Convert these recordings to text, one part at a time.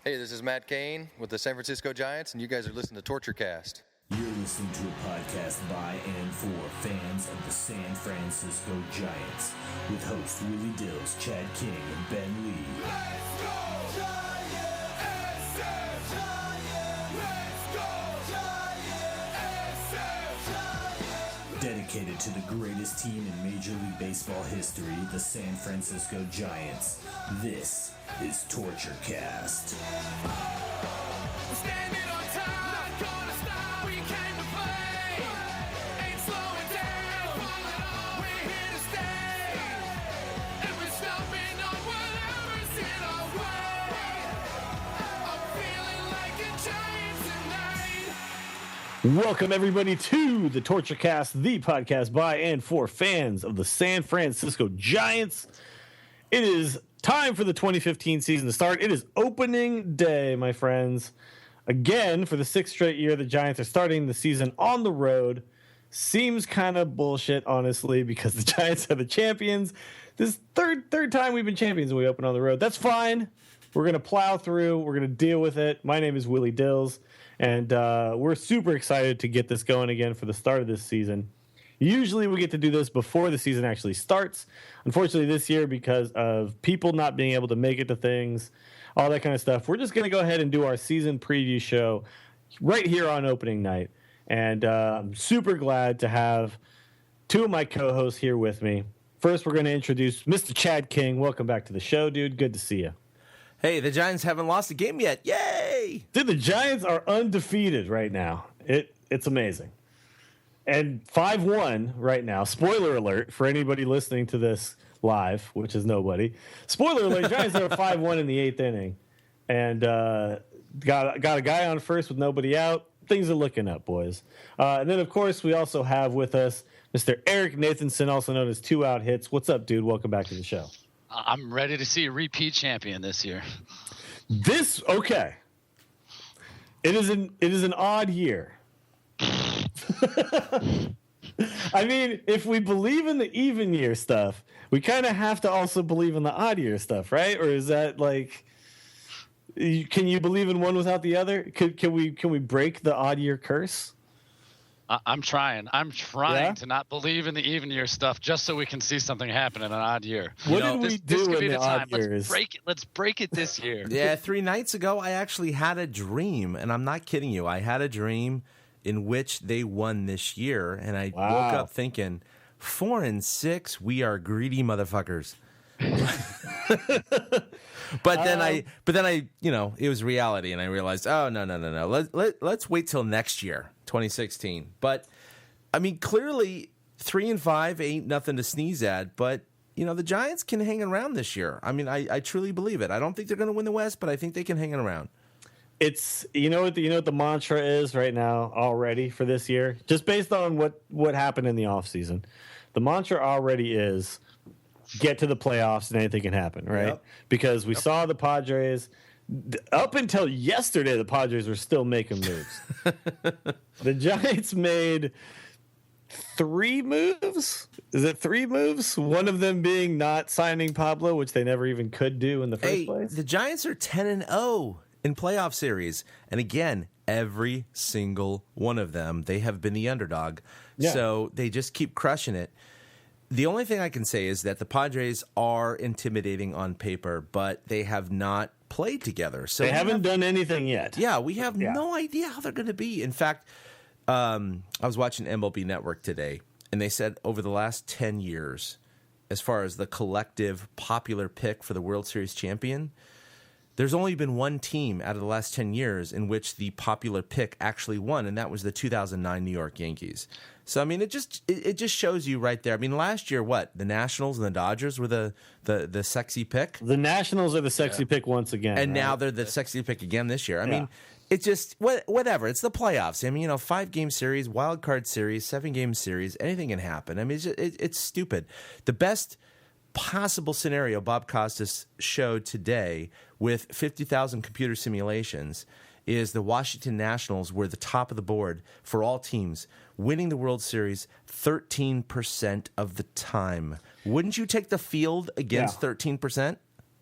Hey, this is Matt Cain with the San Francisco Giants, and you guys are listening to Torture Cast. You're listening to a podcast by and for fans of the San Francisco Giants with hosts Willie Dills, Chad King, and Ben Lee. Let's go Giants! Let's go Giants! Dedicated to the greatest team in Major League Baseball history, the San Francisco Giants. This is Torture Cast. We're standing on top, not gonna stop. We came to play, ain't slowing down. We're here to stay, and we're stomping on whatever's in our way. I'm feeling like a giant tonight. Welcome, everybody, to the Torture Cast, the podcast by and for fans of the San Francisco Giants. It is time for the 2015 season to start. It is opening day, my friends. Again, for the sixth straight year, the Giants are starting the season on the road. Seems kind of bullshit, honestly, because the Giants are the champions. This third time we've been champions and we open on the road. That's fine. We're going to plow through. We're going to deal with it. My name is Willie Dills, and we're super excited to get this going again for the start of this season. Usually we get to do this before the season actually starts. Unfortunately, this year, because of people not being able to make it to things, all that kind of stuff, we're just going to go ahead and do our season preview show right here on opening night. And I'm super glad to have two of my co-hosts here with me. First, we're going to introduce Mr. Chad King. Welcome back to the show, dude. Good to see you. Hey, the Giants haven't lost a game yet. Yay! Dude, the Giants are undefeated right now. It's amazing. And 5-1 right now. Spoiler alert for anybody listening to this live, which is nobody. Spoiler alert, Giants are 5-1 in the eighth inning. And got a guy on first with nobody out. Things are looking up, boys. And then, of course, we also have with us Mr. Eric Nathanson, also known as 2 Out Hits. What's up, dude? Welcome back to the show. I'm ready to see a repeat champion this year. Okay. It is an odd year. I mean, if we believe in the even year stuff, we kind of have to also believe in the odd year stuff, right? Or is that like, can you believe in one without the other? Can we break the odd year curse? I'm trying to not believe in the even year stuff just so we can see something happen in an odd year. What did we do in the odd years? Let's break it this year. Yeah, 3 nights ago, I actually had a dream, and I'm not kidding you. I had a dream in which they won this year, and I woke up thinking, 4-6, we are greedy motherfuckers. But then I, it was reality, and I realized, oh no. Let's wait till next year, 2016. But I mean, clearly 3-5 ain't nothing to sneeze at. But the Giants can hang around this year. I mean, I truly believe it. I don't think they're going to win the West, but I think they can hang around. It's what the mantra is right now already for this year, just based on what happened in the offseason. The mantra already is get to the playoffs and anything can happen, right? Yep. Because we saw the Padres up until yesterday. The Padres were still making moves. The Giants made 3 moves. Is it 3 moves? One of them being not signing Pablo, which they never even could do in the first place. The Giants are 10-0 in playoff series, and again, every single one of them, they have been the underdog. Yeah. So they just keep crushing it. The only thing I can say is that the Padres are intimidating on paper, but they have not played together. So they haven't done anything yet. Yeah, we have no idea how they're going to be. In fact, I was watching MLB Network today, and they said over the last 10 years, as far as the collective popular pick for the World Series champion, there's only been one team out of the last 10 years in which the popular pick actually won, and that was the 2009 New York Yankees. So, I mean, it just shows you right there. I mean, last year, the Nationals and the Dodgers were the sexy pick? The Nationals are the sexy pick once again. And now they're the sexy pick again this year. I mean, it's just, whatever. It's the playoffs. I mean, 5-game series, wild card series, 7-game series, anything can happen. I mean, it's stupid. The best possible scenario Bob Costas showed today with 50,000 computer simulations is the Washington Nationals were the top of the board for all teams, winning the World Series 13% of the time. Wouldn't you take the field against 13%?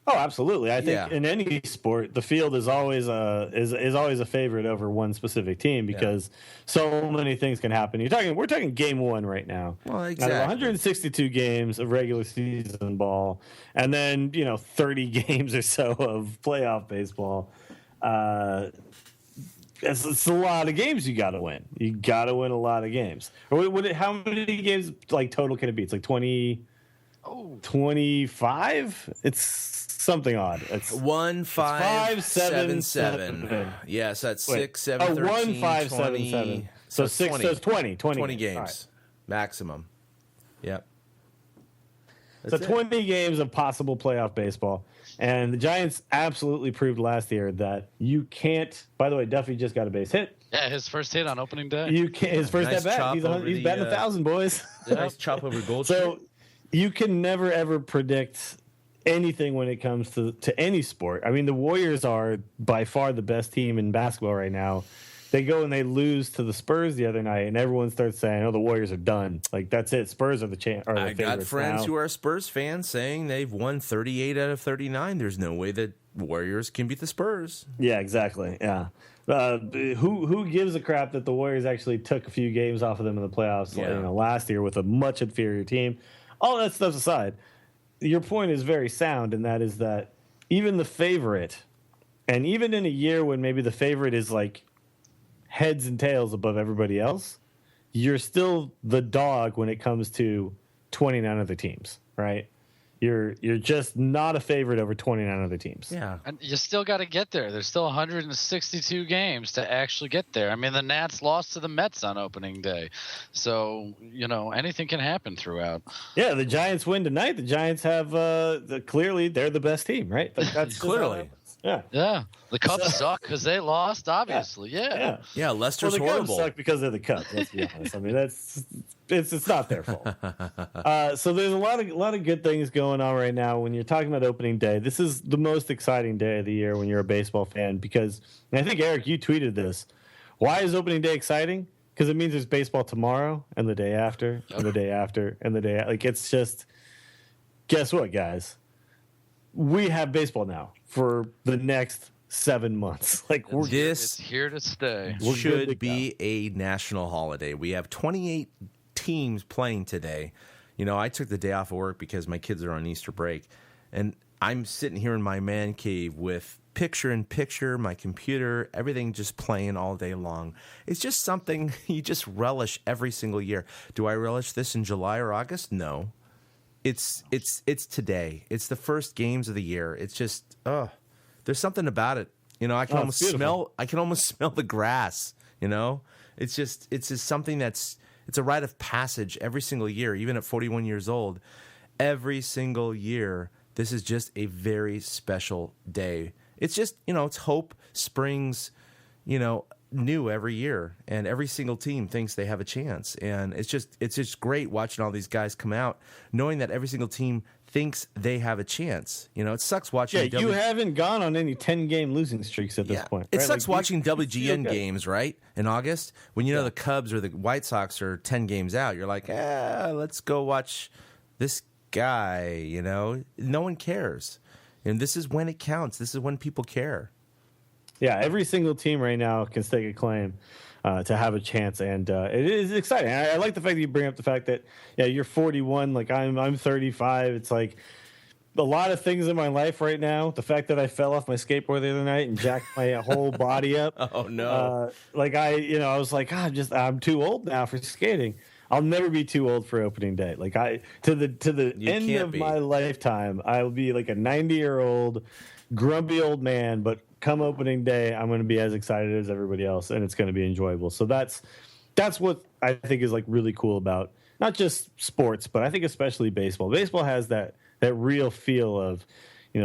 Oh, absolutely. I think Yeah. in any sport, the field is always is always a favorite over one specific team because so many things can happen. We're talking game one right now. Well, Out exactly. of 162 games of regular season ball, and then 30 games or so of playoff baseball. It's a lot of games you got to win. You got to win a lot of games. How many games like total can it be? It's like 20. 25. It's something odd. It's 1 5 7 7. Yes, that's 6 7 13 1 5 7 20. 7. So it's 6 20. so it's 20 20 games All right. maximum. Yep. So That's it. 20 games of possible playoff baseball. And the Giants absolutely proved last year that you can't. By the way, Duffy just got a base hit. Yeah, his first hit on opening day. You can't. His first Nice at bat. chop He's over batting 1,000, boys. Nice chop over Gold So Street. you can never ever predict anything when it comes to any sport. I mean, the Warriors are by far the best team in basketball right now. They go and they lose to the Spurs the other night, and everyone starts saying, "Oh, the Warriors are done. Like that's it. Spurs are the I got favorites friends now." who are Spurs fans saying they've won 38 out of 39. There's no way that Warriors can beat the Spurs. Yeah, exactly. Yeah. Who gives a crap that the Warriors actually took a few games off of them in the playoffs last year with a much inferior team? All that stuff aside, your point is very sound, and that is that even the favorite, and even in a year when maybe the favorite is like heads and tails above everybody else, you're still the dog when it comes to 29 other teams, right? You're just not a favorite over 29 other teams. Yeah. And you still got to get there. There's still 162 games to actually get there. I mean, the Nats lost to the Mets on opening day. So, anything can happen throughout. Yeah, the Giants win tonight. The Giants have clearly they're the best team, right? Like, that's just how it Clearly. happens. Yeah. Yeah. The Cubs suck because they lost, obviously. Yeah. Yeah, Lester's Well, the Cubs horrible. suck because they're the Cubs. Let's be honest. I mean, it's not their fault. So there's a lot of good things going on right now. When you're talking about opening day, this is the most exciting day of the year when you're a baseball fan because, and I think Eric, you tweeted this. Why is opening day exciting? Because it means there's baseball tomorrow and the day after and the day after and the day like it's just. Guess what, guys? We have baseball now for the next 7 months. Like It's here to stay. We're good to should be a national holiday. We have 28 teams playing today. I took the day off of work because my kids are on Easter break, and I'm sitting here in my man cave with picture-in-picture, my computer, everything just playing all day long. It's just something you just relish every single year. Do I relish this in July or August? No. It's today. It's the first games of the year. It's just there's something about it. I can almost smell the grass. It's just something it's a rite of passage every single year. Even at 41 years old, every single year, this is just a very special day. It's just it's hope springs, new every year, and every single team thinks they have a chance, and it's just great watching all these guys come out knowing that every single team thinks they have a chance. It sucks watching you haven't gone on any 10-game losing streaks at this point. It right? sucks Like, watching you feel WGN good. games, right? In August, when the Cubs or the White Sox are 10 games out, you're like, let's go watch this guy, No one cares. And this is when it counts. This is when people care. Yeah, every single team right now can stake a claim to have a chance, and it is exciting. I like the fact that you bring up the fact that you're 41, like I'm 35. It's like a lot of things in my life right now. The fact that I fell off my skateboard the other night and jacked my whole body up. Oh no! I was like, I'm too old now for skating. I'll never be too old for opening day. Like to the end of my lifetime, I will be like a 90-year-old grumpy old man, but come opening day, I'm going to be as excited as everybody else, and it's going to be enjoyable. So that's what I think is like really cool about not just sports, but I think especially baseball. Baseball has that real feel of,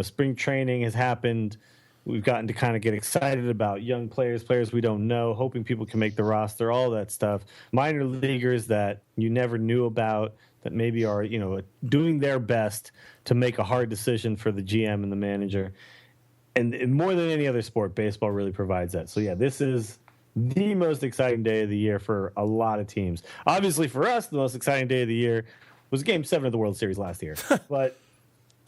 spring training has happened. We've gotten to kind of get excited about young players we don't know, hoping people can make the roster, all that stuff. Minor leaguers that you never knew about that maybe are, doing their best to make a hard decision for the GM and the manager. And more than any other sport, baseball really provides that. So, this is the most exciting day of the year for a lot of teams. Obviously, for us, the most exciting day of the year was Game 7 of the World Series last year. But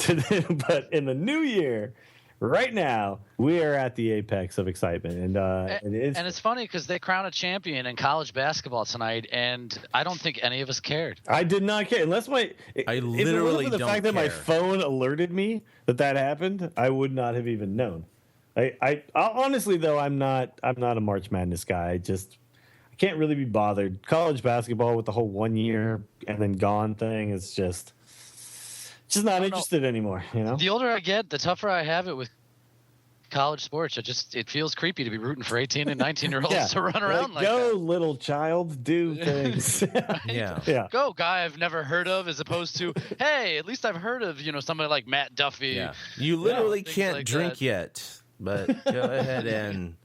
But in the new year, right now, we are at the apex of excitement, and it's funny because they crown a champion in college basketball tonight, and I don't think any of us cared. I did not care unless I literally if it wasn't for the don't fact that my care. phone alerted me that happened, I would not have even known. I honestly though I'm not a March Madness guy. I can't really be bothered. College basketball with the whole 1 year and then gone thing is just not interested anymore. You know, the older I get, the tougher I have it with college sports. It feels creepy to be rooting for 18 and 19-year-olds to run around like go that. little child, do things. Yeah. Go guy I've never heard of, as opposed to hey, at least I've heard of somebody like Matt Duffy. Yeah. You literally things can't like drink that. yet, but go ahead and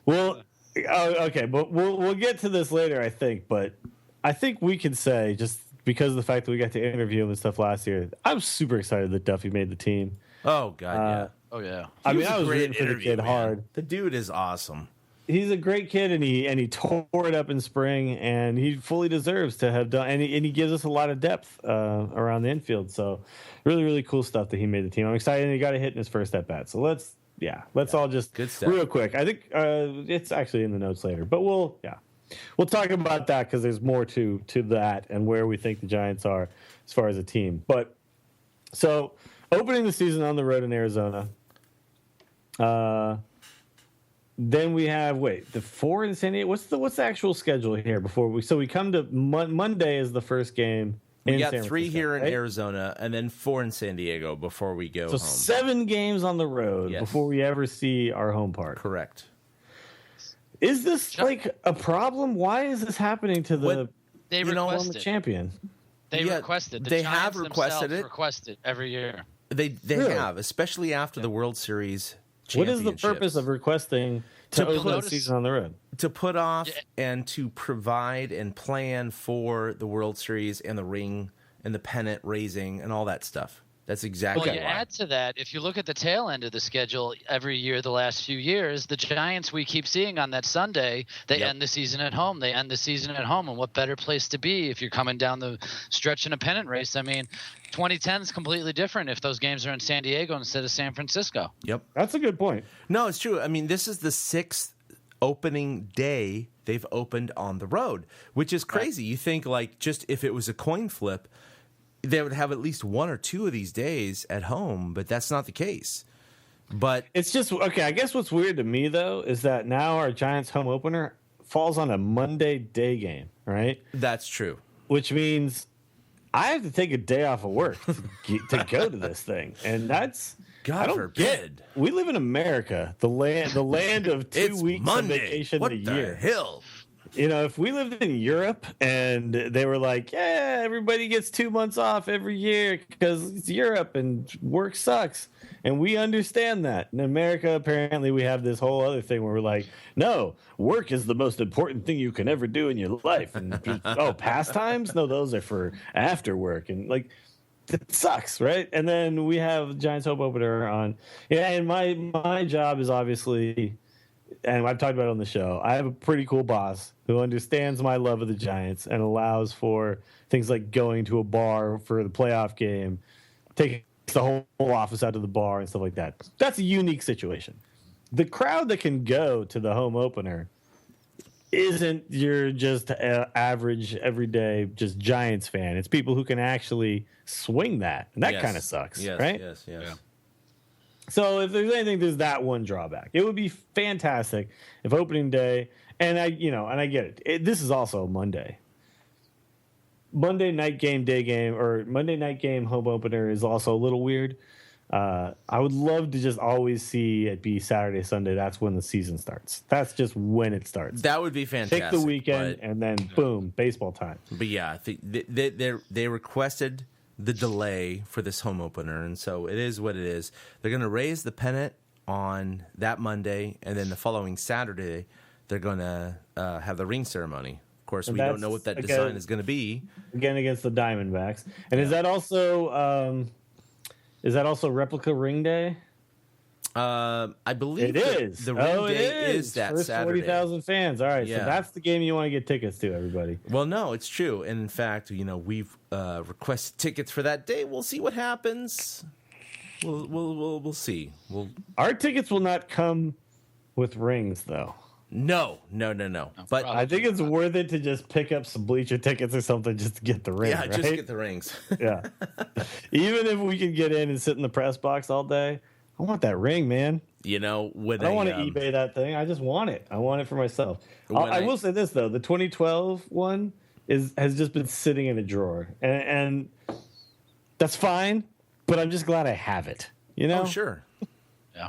Well, okay, but we'll get to this later, I think. But I think we can say, just because of the fact that we got to interview him and stuff last year, I'm super excited that Duffy made the team. Oh God, Oh yeah. I He mean, I was a great rooting for the interview, kid man. hard. The dude is awesome. He's a great kid, and he tore it up in spring, and he fully deserves to have done. And he gives us a lot of depth around the infield. So, really, really cool stuff that he made the team. I'm excited, and he got a hit in his first at bat. So let's all just Good stuff. real quick. I think it's actually in the notes later, but we'll talk about that because there's more to that and where we think the Giants are as far as a team. But so opening the season on the road in Arizona. Then we have the 4 in San Diego. What's the actual schedule here before we come to Monday is the first game. We got San 3 Francisco, here in right? Arizona, and then 4 in San Diego before we go So home. 7 games on the road Yes. before we ever see our home park. Correct. Is this like a problem? Why is this happening to the What- They You know, former requested. champion? They Yeah, requested. The they Giants have requested themselves it. Request it every year. They Really? have, especially after the World Series. What is the purpose championships. of requesting to To open the notice- season on the road? To put off Yeah. and to provide and plan for the World Series and the ring and the pennant raising and all that stuff. That's exactly Well, you why. add to that, if you look at the tail end of the schedule every year the last few years, the Giants we keep seeing on that Sunday, they Yep. end the season at home. They end the season at home. And what better place to be if you're coming down the stretch in a pennant race? I mean, 2010 is completely different if those games are in San Diego instead of San Francisco. Yep. That's a good point. No, it's true. I mean, this is the 6th opening day they've opened on the road, which is crazy. You think like just if it was a coin flip, they would have at least 1 or 2 of these days at home, but that's not the case. But It's just okay. I guess what's weird to me though is that now our Giants home opener falls on a Monday day game, right? that's true. Which means I have to take a day off of work to go to this thing, and that's God I don't forbid. get. We live in America, the land of 2 It's weeks Monday. of vacation What a the year. hell? You know, if we lived in Europe and they were like, yeah, everybody gets 2 months off every year because it's Europe and work sucks. And we understand that. In America, apparently, we have this whole other thing where we're like, no, work is the most important thing you can ever do in your life. And pastimes? No, those are for after work. And like, it sucks, right? And then we have Giants home opener on. Yeah, and my job is obviously, and I've talked about it on the show, I have a pretty cool boss who understands my love of the Giants and allows for things like going to a bar for the playoff game, taking the whole office out to the bar and stuff like that. That's a unique situation. The crowd that can go to the home opener isn't your just average, everyday, just Giants fan. It's people who can actually swing that. And that Yes. kind of sucks, Yes, right? Yes. Yeah. So if there's anything, there's that one drawback. It would be fantastic if opening day, and I get it. This is also Monday. Monday night game, day game, or Monday night game home opener is also a little weird. I would love to just always see it be Saturday, Sunday. That's when the season starts. That's just when it starts. That would be fantastic. Take the weekend, but- and then boom, baseball time. But yeah, they requested the delay for this home opener, and so it is what it is. They're going to raise the pennant on that Monday, and then the following Saturday, they're going to have the ring ceremony. Of course, And we don't that's, know what that again, design is going to be. Again against the Diamondbacks. And is that also replica ring day? I believe It is. the ring it day is that First Saturday. 40,000 fans. All right, Yeah. so that's the game you want to get tickets to, everybody. Well, no, it's true. And in fact, we've requested tickets for that day. We'll see what happens. We'll see. Our tickets will not come with rings, though. No. But I think it's worth it to just pick up some bleacher tickets or something just to get the ring. yeah, right? just get the rings. Yeah. Even if we can get in and sit in the press box all day, I want that ring, man. When I don't want to eBay that thing. I just want it. I want it for myself. I will say this though: the 2012 one has just been sitting in a drawer, and that's fine. But I'm just glad I have it. Oh, sure. Yeah.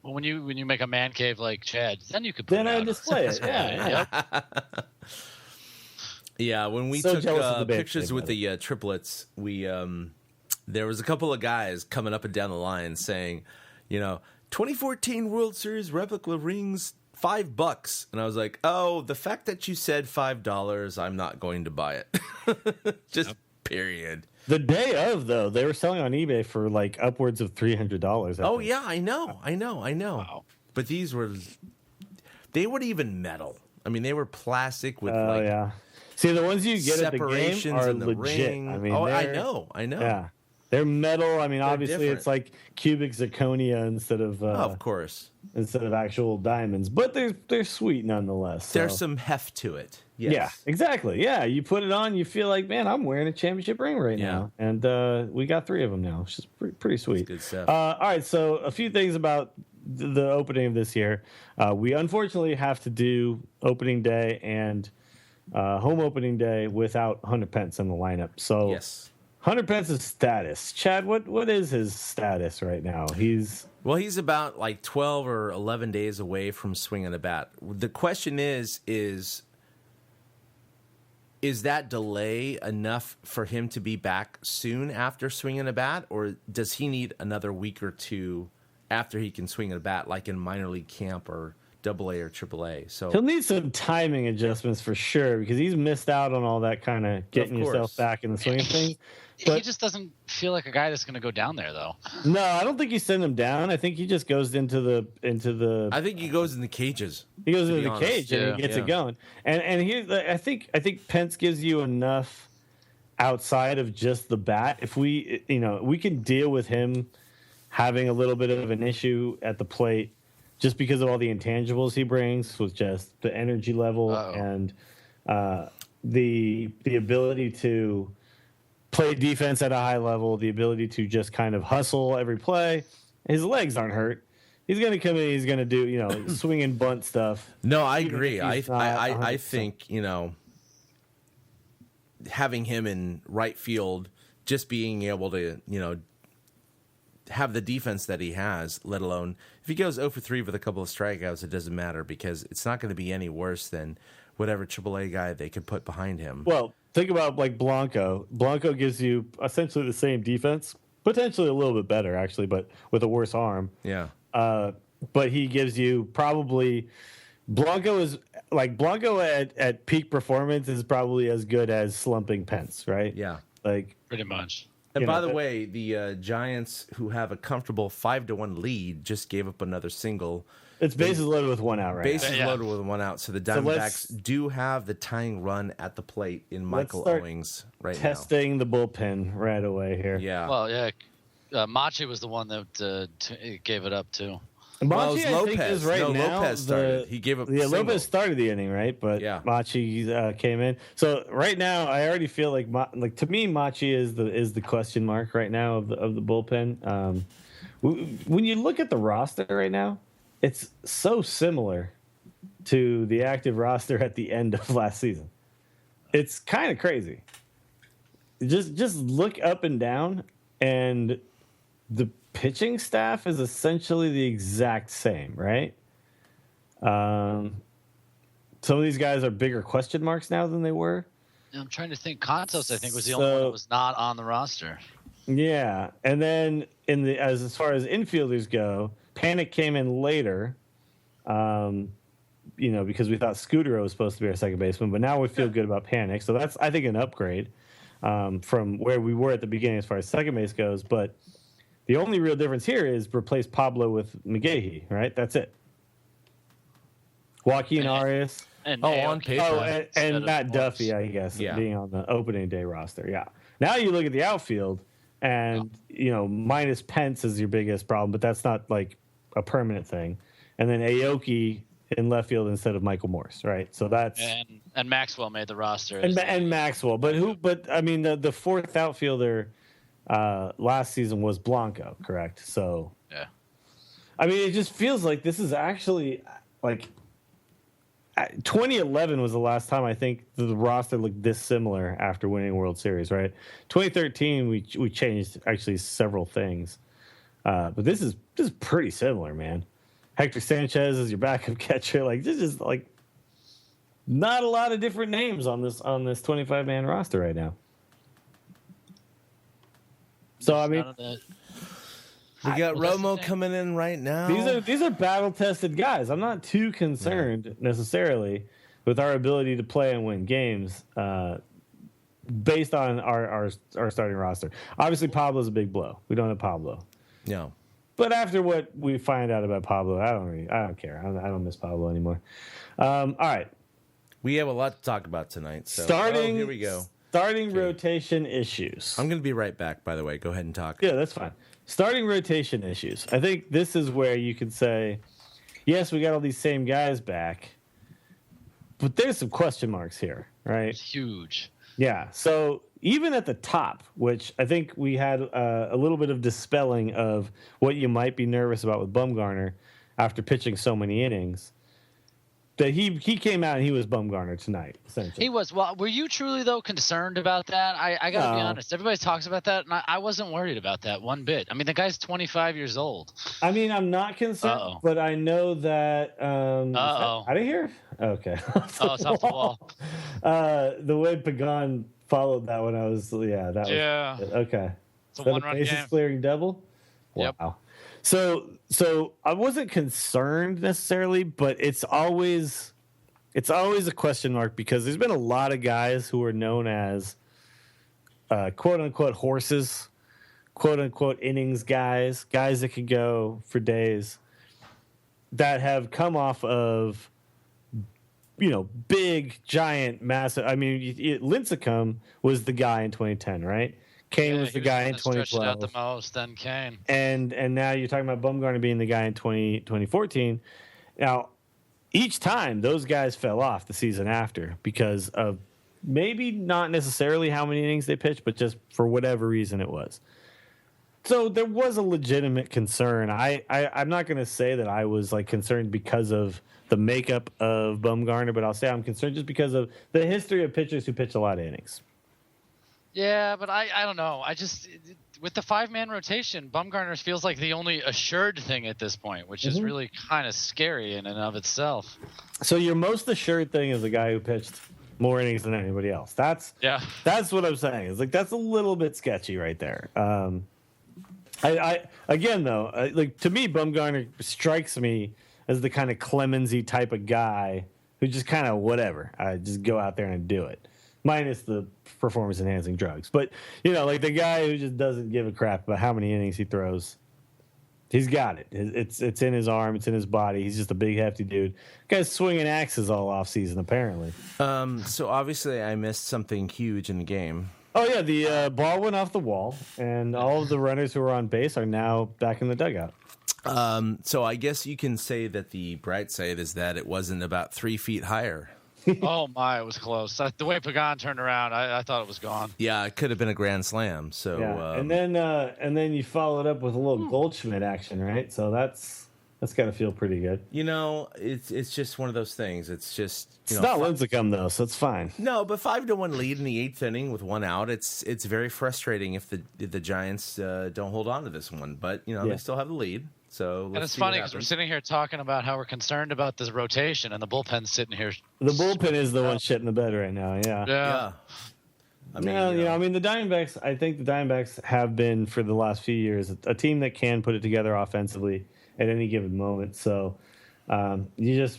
Well, when you make a man cave like Chad, then you could put Then it I out. display it. Yeah. Yeah, when we So took jealous of the band pictures cave, with the triplets, we there was a couple of guys coming up and down the line saying, 2014 World Series replica rings, $5. And I was like, oh, the fact that you said $5, I'm not going to buy it. Just period. The day of, though, they were selling on eBay for like upwards of $300. Oh, yeah, I know. Wow. But they weren't even metal. I mean, they were plastic with Oh, yeah. See, the ones you get at the game separations are in the legit. ring. I mean, I they're- know. Yeah. They're metal. I mean, obviously, different. it's like cubic zirconia instead of Of course. actual diamonds, but they're sweet nonetheless. So. There's some heft to it. Yes. Yeah, exactly. Yeah, you put it on, you feel like, man, I'm wearing a championship ring right now, and we got 3 of them now, which is pretty sweet. That's good stuff. All right, so a few things about the opening of this year. We unfortunately have to do opening day and home opening day without Hunter Pence in the lineup. So Yes. Hunter Pence's status, Chad, what is his status right now? He's about like 12 or 11 days away from swinging the bat. The question is that delay enough for him to be back soon after swinging a bat, or does he need another week or two after he can swing a bat, like in minor league camp or AA or AAA? So he'll need some timing adjustments for sure, because he's missed out on all that kind of getting course. yourself back in the swing of things. He But just doesn't feel like a guy that's going to go down there, though. no, I don't think you send him down. I think he just goes into the I think he goes in the cages. he goes to into be the honest. cage and Yeah, he gets yeah. it going. And here I think Pence gives you enough outside of just the bat. If we we can deal with him having a little bit of an issue at the plate just because of all the intangibles he brings, with just the energy level and the ability to play defense at a high level, the ability to just kind of hustle every play. His legs aren't hurt. He's going to come in. He's going to do swing and bunt stuff. No, I Even agree. if I he's not I 100%. think having him in right field, just being able to have the defense that he has, let alone if he goes 0 for 3 with a couple of strikeouts, it doesn't matter, because it's not going to be any worse than whatever AAA guy they could put behind him. Well, think about like Blanco. Blanco gives you essentially the same defense, potentially a little bit better actually, but with a worse arm. Yeah. But he gives you probably Blanco at peak performance is probably as good as slumping Pence, right? Yeah. Like Pretty much. And You by know, the way, the Giants, who have a comfortable 5-1 lead, just gave up another single. it's bases loaded with one out right Bases Yeah. loaded with one out. So the let's- Diamondbacks do have the tying run at the plate in Michael start Owings right testing the bullpen right away here. now. Yeah. Well, yeah. Machi was the one that gave it up too. Well, it was Machi, I think, Lopez. is right No, now. Lopez started. He gave up Yeah, single. Lopez started the inning, right? But Yeah. Machi came in. So right now, I already feel like to me, Machi is the question mark right now of the bullpen. When you look at the roster right now, it's so similar to the active roster at the end of last season. It's kind of crazy. Just look up and down, and the pitching staff is essentially the exact same, right? Some of these guys are bigger question marks now than they were. I'm trying to think. Contos, I think, was the only one that was not on the roster. Yeah, and then as far as infielders go, Panic came in later, because we thought Scudero was supposed to be our second baseman, but now we feel good about Panic. So that's, I think, an upgrade from where we were at the beginning as far as second base goes. But The only real difference here is replace Pablo with McGahee, right? That's it. Joaquin Arias. And on Aoki paper. Oh, instead and of Matt Morris. Duffy, I guess, Yeah. being on the opening day roster. Yeah. Now you look at the outfield, and minus Pence is your biggest problem, but that's not like a permanent thing. And then Aoki in left field instead of Michael Morse, right? So that's And Maxwell made the roster. and Maxwell. But I mean the fourth outfielder last season was Blanco, correct? So yeah. I mean, it just feels like this is actually like 2011 was the last time I think the roster looked this similar after winning a World Series, right? 2013 we changed actually several things, but this is pretty similar, man. Hector Sanchez is your backup catcher. Like this is like not a lot of different names on this 25-man roster right now. So I mean, We got Well, that's the Romo thing. coming in right now. these are battle tested guys. I'm not too concerned necessarily with our ability to play and win games based on our starting roster. Obviously, Pablo's a big blow. We don't have Pablo, No. but after what we find out about Pablo, I don't care. I don't miss Pablo anymore. All right, We have a lot to talk about tonight. So. starting. Here we go. Starting rotation issues. I'm going to be right back, by the way. Go ahead and talk. Yeah, that's fine. Starting rotation issues. I think this is where you could say, yes, we got all these same guys back, but there's some question marks here, right? It's huge. Yeah. So even at the top, which I think we had a little bit of dispelling of what you might be nervous about with Bumgarner after pitching so many innings, that he came out and he was Bumgarner tonight, essentially. He was. Well, were you truly though concerned about that? I got to be No. honest. Everybody talks about that, and I wasn't worried about that one bit. I mean, the guy's 25 years old. I mean, I'm not concerned, Uh-oh. but I know that. Is that Uh-oh. out of here? Okay. Oh, it's off the wall. The way Pagan followed that one, that was Yeah. okay. It's a Is that one-run bases game. clearing double? Yep. Wow. So I wasn't concerned necessarily, but it's always a question mark because there's been a lot of guys who are known as quote unquote horses, quote unquote innings guys that could go for days that have come off of big, giant, massive. I mean, Lincecum was the guy in 2010, right? Cain Yeah, was the he guy one in that stretched it out 2012. the most, then Cain. And now you're talking about Bumgarner being the guy in 2014. Now, each time those guys fell off the season after because of maybe not necessarily how many innings they pitched, but just for whatever reason it was. So there was a legitimate concern. I'm not going to say that I was like concerned because of the makeup of Bumgarner, but I'll say I'm concerned just because of the history of pitchers who pitch a lot of innings. Yeah, but I don't know. With the 5-man rotation, Bumgarner feels like the only assured thing at this point, which is really kind of scary in and of itself. So your most assured thing is the guy who pitched more innings than anybody else. That's what I'm saying. It's like that's a little bit sketchy right there. I again though, like to me, Bumgarner strikes me as the kind of Clemensy type of guy who just kind of whatever. I just go out there and do it. Minus the performance-enhancing drugs. But, like the guy who just doesn't give a crap about how many innings he throws. He's got it. It's in his arm. It's in his body. He's just a big, hefty dude. Guy's swinging axes all offseason, apparently. So obviously I missed something huge in the game. Oh, yeah, the ball went off the wall, and all of the runners who were on base are now back in the dugout. So I guess you can say that the bright side is that it wasn't about 3 feet higher. Oh my, it was close. The way Pagan turned around, I thought it was gone. Yeah, it could have been a grand slam. So Yeah. And then you followed up with a little Goldschmidt action, right? So that's got to feel pretty good. It's just one of those things. It's just It's not Lincecum, though, so it's fine. No, but 5-1 lead in the 8th inning with 1 out. It's very frustrating if the Giants don't hold on to this one. But they still have the lead. So And it's funny because we're sitting here talking about how we're concerned about this rotation, and the bullpen's sitting here. The bullpen is the one shit in the bed right now, yeah. Yeah. I mean, I mean, the Diamondbacks, I think the Diamondbacks have been, for the last few years, a team that can put it together offensively at any given moment. So you just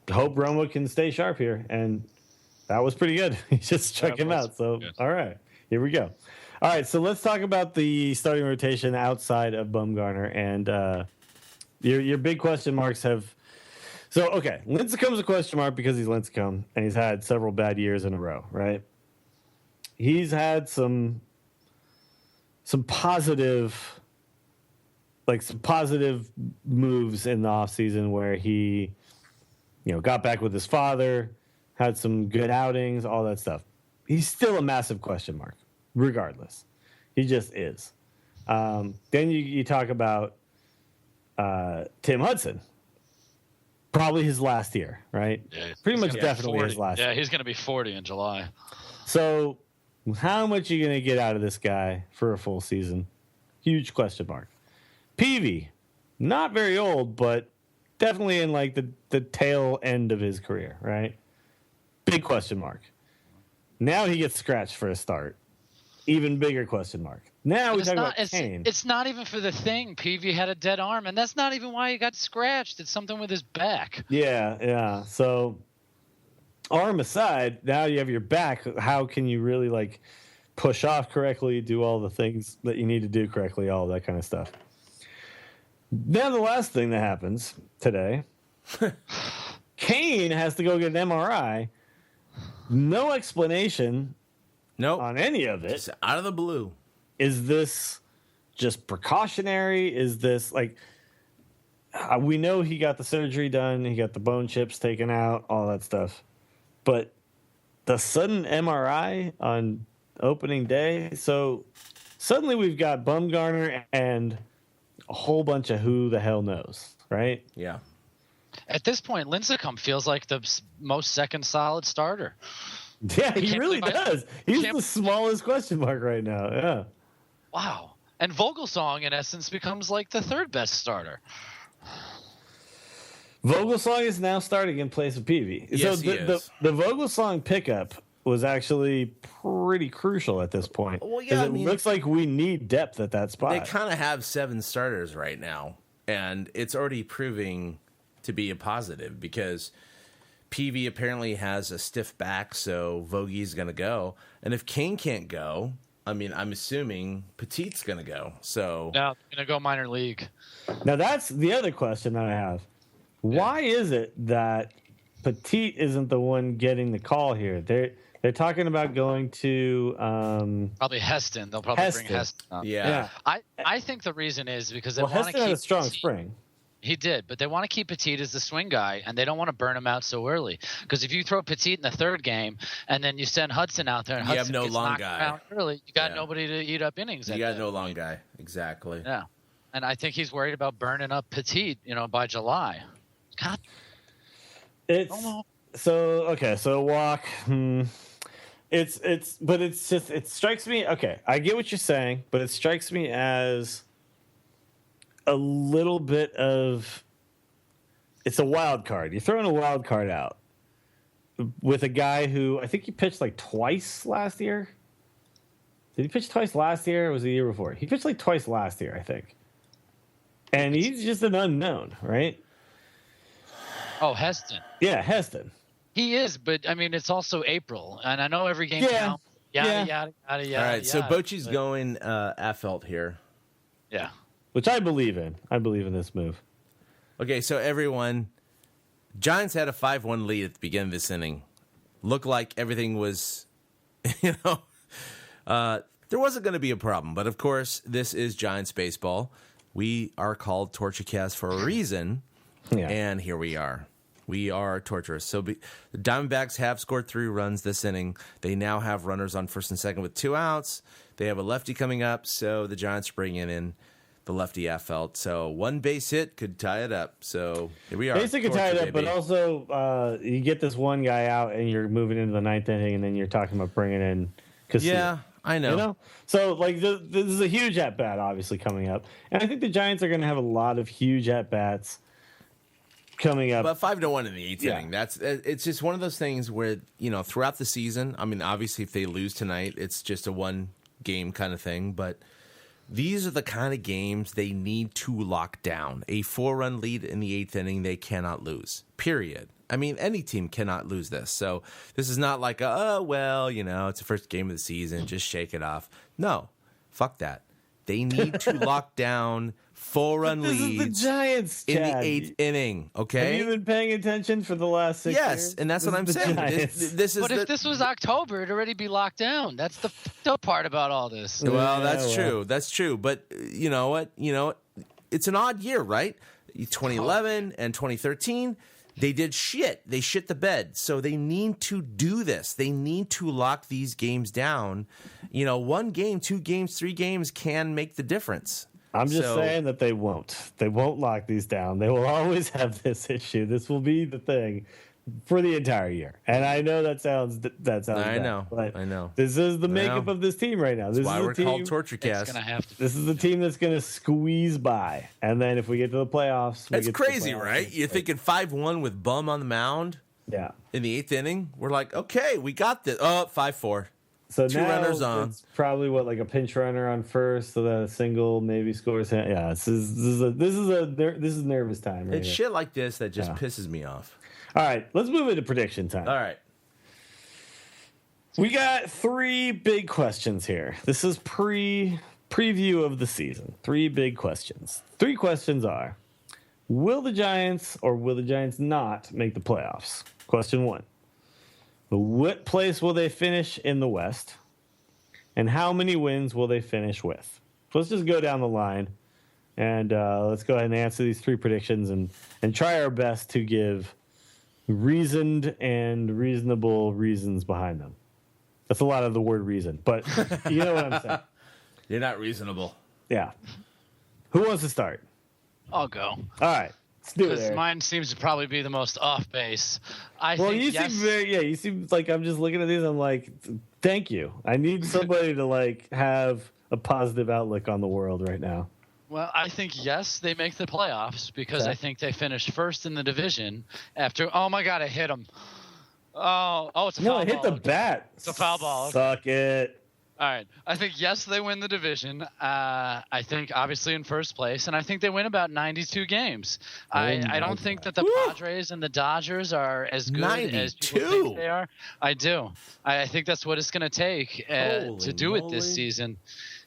hope Romo can stay sharp here. And that was pretty good. He just struck him out. So, all right, here we go. All right, so let's talk about the starting rotation outside of Bumgarner, and your big question marks have. So okay, Lincecum's a question mark because he's Lincecum, and he's had several bad years in a row, right? He's had some positive, some positive moves in the offseason where he, got back with his father, had some good outings, all that stuff. He's still a massive question mark, regardless. He just is. Then you talk about Tim Hudson. Probably his last year, right? Yeah, pretty much definitely his last year. Yeah, he's going to be 40 in July. So how much are you going to get out of this guy for a full season? Huge question mark. Peavy, not very old, but definitely in the tail end of his career, right? Big question mark. Now he gets scratched for a start. Even bigger question mark. Now we talk about Cain. It's not even for the thing. Peavy had a dead arm, and that's not even why he got scratched. It's something with his back. Yeah. So, arm aside, now you have your back. How can you really push off correctly, do all the things that you need to do correctly, all that kind of stuff? Then the last thing that happens today, Cain has to go get an MRI. No explanation. Nope. On any of it. Just out of the blue. Is this just precautionary? Is this we know he got the surgery done, he got the bone chips taken out, all that stuff. But the sudden MRI on opening day, so suddenly we've got Bumgarner and a whole bunch of who the hell knows, right? Yeah. At this point, Lincecum feels like the most second solid starter. Yeah, he really does. He's the smallest question mark right now. Yeah. Wow. And Vogelsong, in essence, becomes like the third best starter. Vogelsong is now starting in place of Peavy. Yes, so the Vogelsong pickup was actually pretty crucial at this point. Well, yeah, it looks like we need depth at that spot. They kind of have 7 starters right now, and it's already proving to be a positive because Peavy apparently has a stiff back, so Vogie's going to go. And if Cain can't go, I'm assuming Petit's going to go. So now going to go minor league. Now that's the other question that I have. Why is it that Petit isn't the one getting the call here? They're talking about going to probably Heston. They'll probably bring Heston up. Yeah. I think the reason is because they want to Heston keep had a strong Petit. spring. He did, but they want to keep Petit as the swing guy, and they don't want to burn him out so early. Because if you throw Petit in the third game, and then you send Hudson out there, and You Hudson have no gets long knocked guy. out early, you got nobody to eat up innings. You got no long guy. Exactly. Yeah, and I think he's worried about burning up Petit, by July. God, So walk. It strikes me. Okay, I get what you're saying, but it strikes me as a little bit of. It's a wild card. You're throwing a wild card out with a guy who I think he pitched twice last year. Did he pitch twice last year, or was it the year before? He pitched twice last year, I think. And he's just an unknown, right? Oh, Heston. Yeah, Heston. He is, but it's also April, and I know every game counts. Yada. All right, so Bochy's going Affeldt here. Yeah. Which I believe in. I believe in this move. Okay, so everyone, Giants had a 5-1 lead at the beginning of this inning. Looked like everything was, there wasn't going to be a problem. But, of course, this is Giants baseball. We are called TortureCast for a reason, and here we are. We are torturous. So the Diamondbacks have scored 3 runs this inning. They now have runners on first and second with 2 outs. They have a lefty coming up, so the Giants are bringing in the lefty Affeldt. So 1 base hit could tie it up. So here we are. Basically tie it up, but also you get this one guy out and you're moving into the 9th inning, and then you're talking about bringing in Castillo. Yeah, I know. So this is a huge at bat obviously coming up, and I think the Giants are going to have a lot of huge at bats coming up. But 5-1 in the 8th inning. It's just one of those things where throughout the season. Obviously, if they lose tonight, it's just a 1 game kind of thing. But These are the kind of games they need to lock down. A 4-run lead in the 8th inning, they cannot lose, period. I mean, any team cannot lose this. So this is not like, it's the first game of the season, just shake it off. No, fuck that. They need to lock down 4-run leads is the Giants, in Chad. the 8th inning, okay? Have you been paying attention for the last 6 years? Yes, and that's what I'm saying. This is But if this was October, it'd already be locked down. That's the fucked up part about all this. Well, that's Yeah, true. That's true. But you know what? It's an odd year, right? 2011 and 2013, they did shit. They shit the bed. So they need to do this. They need to lock these games down. 1 game, 2 games, 3 games can make the difference. I'm just saying that they won't. They won't lock these down. They will always have this issue. This will be the thing for the entire year. And I know that sounds I bad, know. but I know. this is the makeup of this team right now. This That's why is we're the team, called Torture It's Cast. gonna have to. This is the team that's going to squeeze by. And then if we get to the playoffs, That's crazy, right? You're thinking 5-1 with Bum on the mound Yeah. in the 8th inning. We're like, okay, we got this. Oh, 5-4. So 2 now runners on. it's probably like a pinch runner on first, so that a single maybe scores. Yeah, this is nervous time. Right It's here. shit like this that just pisses me off. All right, let's move into prediction time. All right. We got 3 big questions here. This is preview of the season. 3 big questions. 3 questions are: will the Giants or will the Giants not make the playoffs? Question 1. What place will they finish in the West? And how many wins will they finish with? So let's just go down the line, and let's go ahead and answer these 3 predictions and try our best to give reasoned and reasonable reasons behind them. That's a lot of the word reason, but you know what I'm saying. You're not reasonable. Yeah. Who wants to start? I'll go. All right. Let's do it. Because Eric. mine seems to probably be the most off base. Well, you seem you seem like I'm just looking at these. I'm like, thank you. I need somebody to have a positive outlook on the world right now. Well, I think yes, they make the playoffs because Okay. I think they finished first in the division after. Oh my God, I hit him. Oh, it's a foul No, I hit ball. the bat. It's a foul ball. Suck it. All right. I think yes, they win the division. I think obviously in first place, and I think they win about 92 games. I don't think that the Padres and the Dodgers are as good as people 92? think they are. I do. I think that's what it's going to take Holy to do it this moly. season.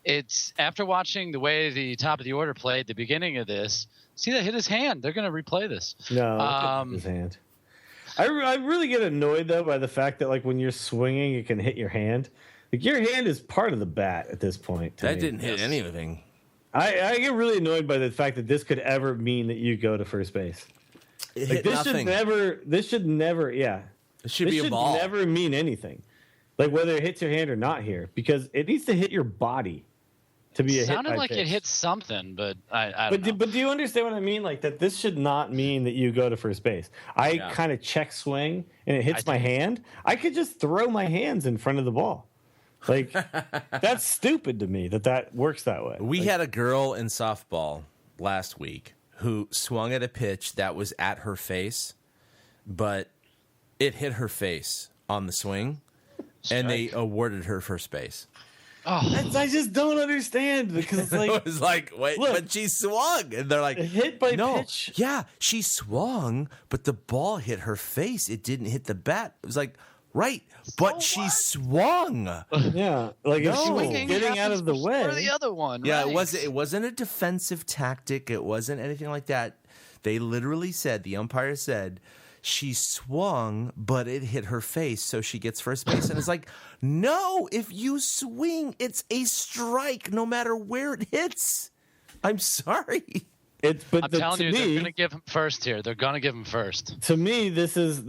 It's after watching the way the top of the order played at the beginning of this. See that hit his hand. They're going to replay this. No, his hand. I really get annoyed though by the fact that when you're swinging, it can hit your hand. Your hand is part of the bat at this point. to That me. didn't hit anything. I get really annoyed by the fact that this could ever mean that you go to first base. It hit This nothing. should never. Yeah, It should this be a should ball. never mean anything. Whether it hits your hand or not here, because it needs to hit your body to be a hit Sounded by like pitch. it hit something, but I don't know. But do you understand what I mean? That this should not mean that you go to first base. I Yeah. kind of check swing and it hits my hand. I could just throw my hands in front of the ball. That's stupid to me that works that way. We had a girl in softball last week who swung at a pitch that was at her face, but it hit her face on the swing, and they awarded her first base. I just don't understand because It was like, wait, look. but she swung, and they're like, hit by no, pitch. yeah, she swung, but the ball hit her face. It didn't hit the bat. It was like, right, but she swung. Yeah, if she was Swinging getting out happens of the before way. the other one. Yeah, right. it wasn't a defensive tactic. It wasn't anything like that. They literally said, the umpire said, she swung, but it hit her face, so she gets first base. And it's like, no, if you swing, it's a strike, no matter where it hits. I'm sorry. But I'm telling to you, me, they're going to give him first here. They're going to give him first. to me, this is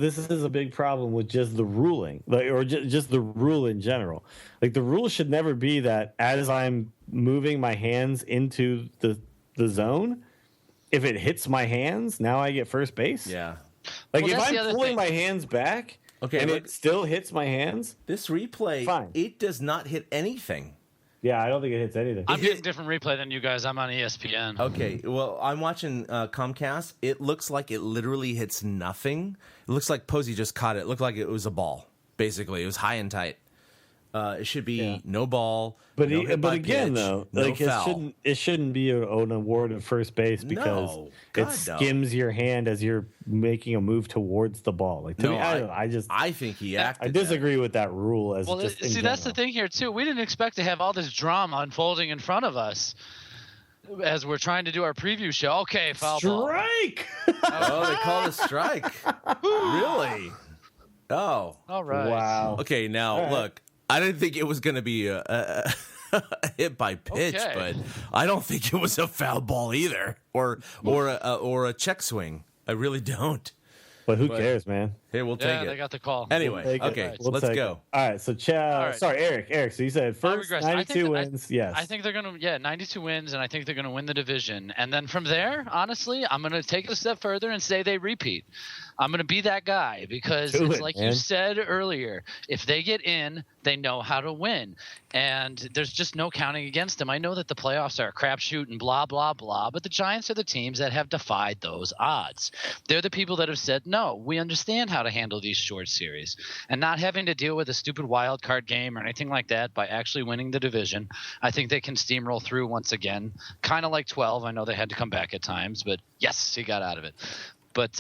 a big problem with just the ruling, or just the rule in general. The rule should never be that as I'm moving my hands into the zone, if it hits my hands, now I get first base. Yeah. Well, If that's the I'm other pulling thing. my hands back, Okay, and look- it still hits my hands, This replay, Fine. it does not hit anything. yeah, I don't think it hits anything. I'm getting different replay than you guys. I'm on ESPN. Okay, well, I'm watching Comcast. It looks like it literally hits nothing. It looks like Posey just caught it. It looked like it was a ball, basically. It was high and tight. It should be no ball. But no hit by again, pitch, though, no like foul. it shouldn't be an award of first base because No. it God, no. skims your hand as you're making a move towards the ball. Like to me, I don't know, I think he acted. I disagree with that rule. As Well, just in see, that's the general. thing here too. We didn't expect to have all this drama unfolding in front of us as we're trying to do our preview show. Okay, foul ball. Strike. Oh, they called a strike. Really? Oh. All right. Wow. Okay, now All right. look. I didn't think it was going to be a hit by pitch, Okay. but I don't think it was a foul ball either, or a check swing. I really don't. But who cares, man? Here, we'll Yeah, take they it. got the call. Anyway, Take it. okay, We'll let's take go. it. All right, so Chad. All right. Sorry, Eric. So you said first regress. 92 wins. Yes. I think they're gonna 92 wins, and I think they're gonna win the division. And then from there, honestly, I'm gonna take it a step further and say they repeat. I'm gonna be that guy because Do it's it, like man. you said earlier. If they get in, they know how to win, and there's just no counting against them. I know that the playoffs are a crapshoot and blah blah blah, but the Giants are the teams that have defied those odds. They're the people that have said, no, we understand how to handle these short series, and not having to deal with a stupid wild card game or anything like that by actually winning the division. I think they can steamroll through once again, kind of like 12. I know they had to come back at times, but yes, he got out of it. But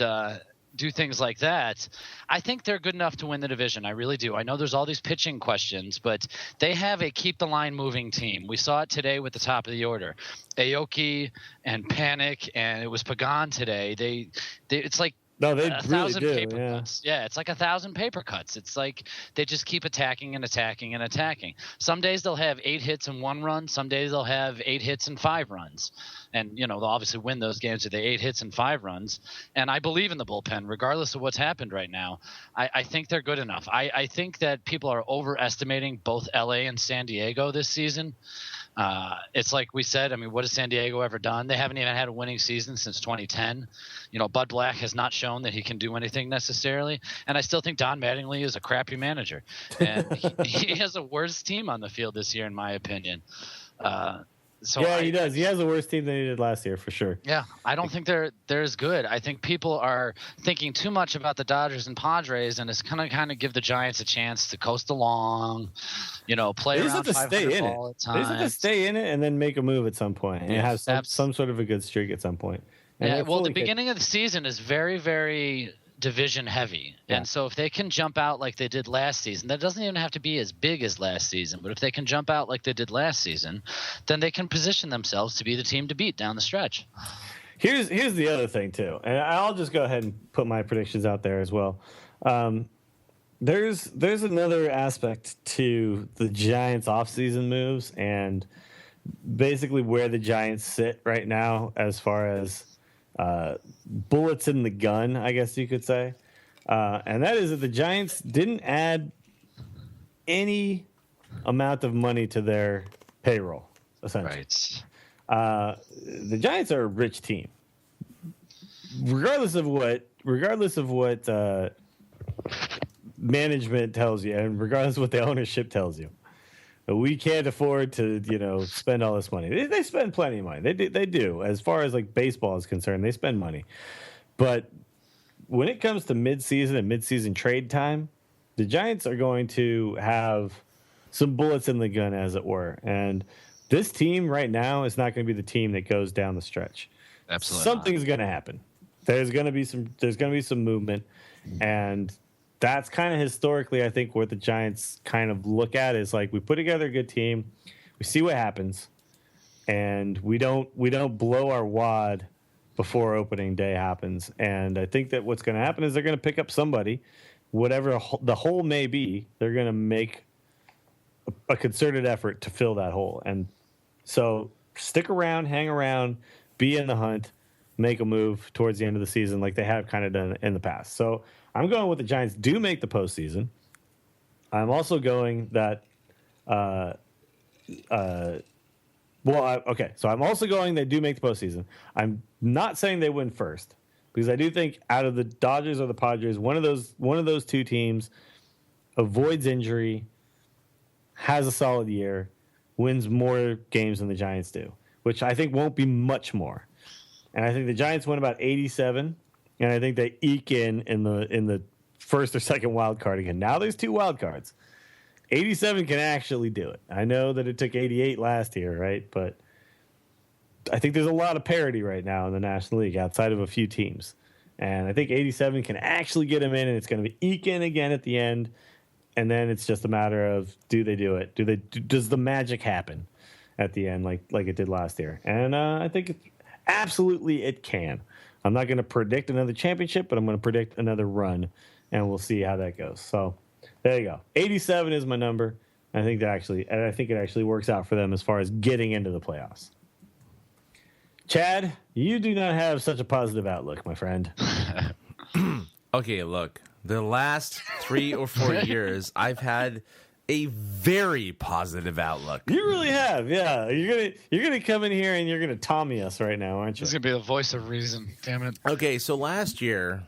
do things like that. I think they're good enough to win the division. I really do. I know there's all these pitching questions, but they have a keep the line moving team. We saw it today with the top of the order. Aoki and Panic, and it was Pagan today. They it's like No, they a really thousand do. paper Yeah. cuts. Yeah, it's like 1,000 paper cuts. It's like they just keep attacking and attacking and attacking. Some days they'll have 8 hits and 1 run. Some days they'll have 8 hits and 5 runs. And, they'll obviously win those games with the 8 hits and 5 runs. And I believe in the bullpen, regardless of what's happened right now. I think they're good enough. I think that people are overestimating both LA and San Diego this season. It's like we said, what has San Diego ever done? They haven't even had a winning season since 2010. Bud Black has not shown that he can do anything necessarily. And I still think Don Mattingly is a crappy manager. And he has a worse team on the field this year, in my opinion. He does. He has a worse team than he did last year, for sure. Yeah, I don't think they're as good. I think people are thinking too much about the Dodgers and Padres, and it's kind of give the Giants a chance to coast along, play They just around have to stay 500 in it. ball at They just have to times. stay in it and then make a move at some point and have some, Abs- some sort of a good streak at some point. And Yeah, they're well, the fully beginning of the season is very, very division heavy. Yeah. And so if they can jump out like they did last season, that doesn't even have to be as big as last season, but if they can jump out like they did last season, then they can position themselves to be the team to beat down the stretch. Here's the other thing too, and I'll just go ahead and put my predictions out there as well. There's another aspect to the Giants' offseason moves and basically where the Giants sit right now as far as bullets in the gun, I guess you could say. And that is that the Giants didn't add any amount of money to their payroll, essentially. Right. The Giants are a rich team. Regardless of what management tells you, and regardless of what the ownership tells you, we can't afford to spend all this money. They spend plenty of money. They do. As far as like baseball is concerned, they spend money. But when it comes to midseason and midseason trade time, the Giants are going to have some bullets in the gun, as it were. And this team right now is not going to be the team that goes down the stretch. Absolutely. Something's going to happen. There's going to be some movement, and that's kind of historically, I think, what the Giants kind of look at is like we put together a good team, we see what happens, and we don't blow our wad before opening day happens. And I think that what's going to happen is they're going to pick up somebody, whatever the hole may be. They're going to make a concerted effort to fill that hole. And so stick around, hang around, be in the hunt, make a move towards the end of the season like they have kind of done in the past. So I'm going with the Giants do make the postseason. I'm also going that so I'm also going they do make the postseason. I'm not saying they win first because I do think out of the Dodgers or the Padres, one of those two teams avoids injury, has a solid year, wins more games than the Giants do, which I think won't be much more. And I think the Giants win about 87, and I think they eke in the first or second wild card again. Now there's 2 wild cards. 87 can actually do it. I know that it took 88 last year, right? But I think there's a lot of parity right now in the National League outside of a few teams. And I think 87 can actually get them in, and it's going to be eke in again at the end. And then it's just a matter of, do they do it? Does the magic happen at the end like it did last year? And I think absolutely it can. I'm not going to predict another championship, but I'm going to predict another run, and we'll see how that goes. So there you go. 87 is my number. I think it actually works out for them as far as getting into the playoffs. Chad, you do not have such a positive outlook, my friend. Okay, look, the last 3 or 4 years, I've had a very positive outlook. You really have, yeah. You're gonna come in here and you're gonna Tommy us right now, aren't you? This is gonna be the voice of reason. Damn it. Okay, so last year,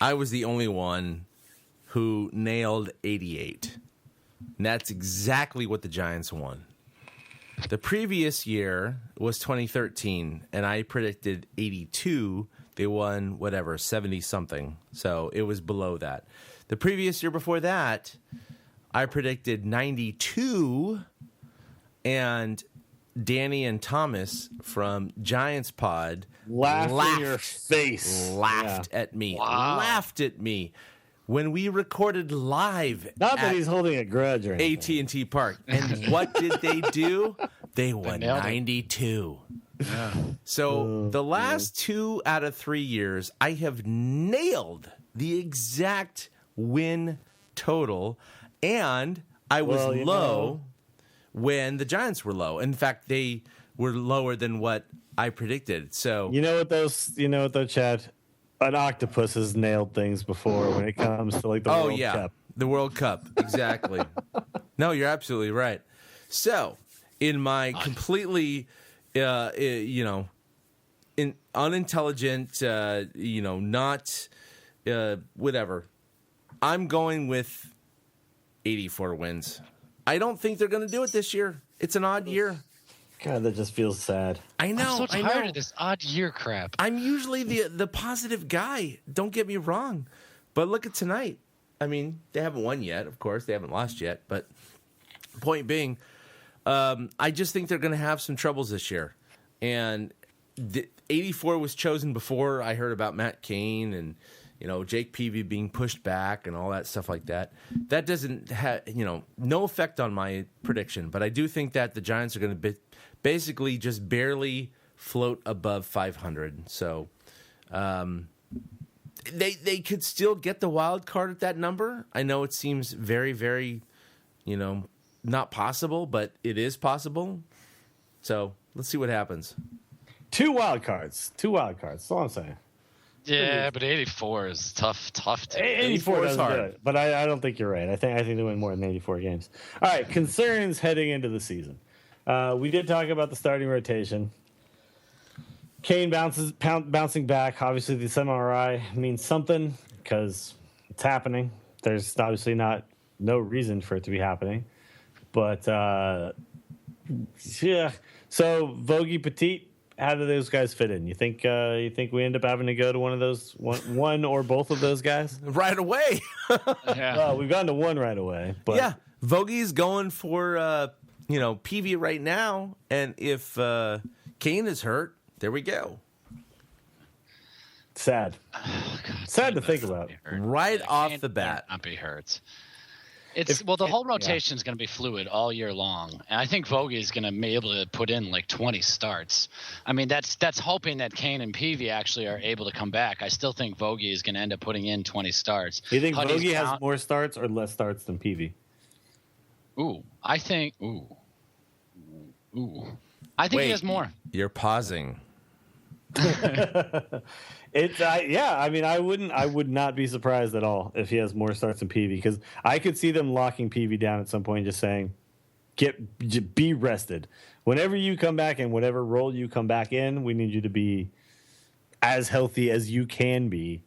I was the only one who nailed 88. And that's exactly what the Giants won. The previous year was 2013, and I predicted 82. They won, 70-something. So it was below that. The previous year before that, I predicted 92, and Danny and Thomas from Giants Pod laughed in your face. Laughed at me. Wow. Laughed at me. When we recorded live Not that at he's holding a grudge or anything. AT&T Park. And what did they do? They won nailed it. 92. So the last 2 out of 3 years, I have nailed the exact win total. And I was low when the Giants were low. In fact, they were lower than what I predicted. So You know what though, Chad? An octopus has nailed things before when it comes to like the World Cup. The World Cup, exactly. No, you're absolutely right. So, in my completely, unintelligent, not whatever, I'm going with 84 wins. I don't think they're going to do it this year. It's an odd year. God, that just feels sad. I know. I'm so tired of this odd year crap. I'm usually the positive guy. Don't get me wrong. But look at tonight. I mean, they haven't won yet, of course. They haven't lost yet. But point being, I just think they're going to have some troubles this year. And 84 was chosen before I heard about Matt Cain and, Jake Peavy being pushed back and all that stuff like that. That doesn't have, no effect on my prediction. But I do think that the Giants are going to basically just barely float above 500. So they could still get the wild card at that number. I know it seems very, very, not possible, but it is possible. So let's see what happens. 2 wild cards. That's all I'm saying. Yeah, but 84 is tough to 84 is doesn't hard. do it, but I don't think you're right. I think they win more than 84 games. All right, concerns heading into the season. We did talk about the starting rotation. Cain bouncing back. Obviously, the MRI means something because it's happening. There's obviously no reason for it to be happening, but yeah. So Vogie, Petit, how do those guys fit in? You think we end up having to go to one of those one or both of those guys Right away. Yeah. Well, we've gone to one right away, but Yeah. Vogie's going for, Peavy right now. And if Cain is hurt, there we go. sad. Sad to think about. Right off Cain the bat. better not be hurt. The whole rotation is going to be fluid all year long, and I think Vogie is going to be able to put in like 20 starts. I mean, that's hoping that Cain and Peavy actually are able to come back. I still think Vogie is going to end up putting in 20 starts. Do you think Huddy's Vogie has more starts or less starts than Peavy? I think he has more. You're pausing. I mean, I would not be surprised at all if he has more starts than Peavy, because I could see them locking Peavy down at some point and just saying, be rested. Whenever you come back in whatever role you come back in, we need you to be as healthy as you can be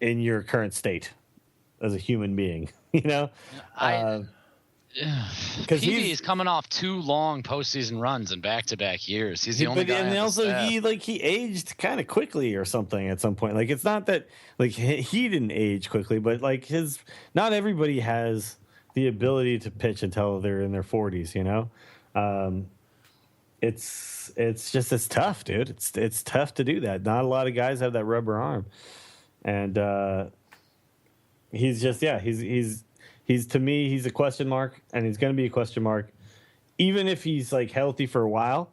in your current state as a human being, Because Peavy is coming off 2 long postseason runs in back-to-back years. He's the only guy. And on the also staff. he aged kind of quickly or something at some point. Like, it's not that like he didn't age quickly, but like not everybody has the ability to pitch until they're in their 40s. You know, it's tough, dude. It's tough to do that. Not a lot of guys have that rubber arm, and he's just he's to me he's a question mark, and he's going to be a question mark, even if he's like healthy for a while.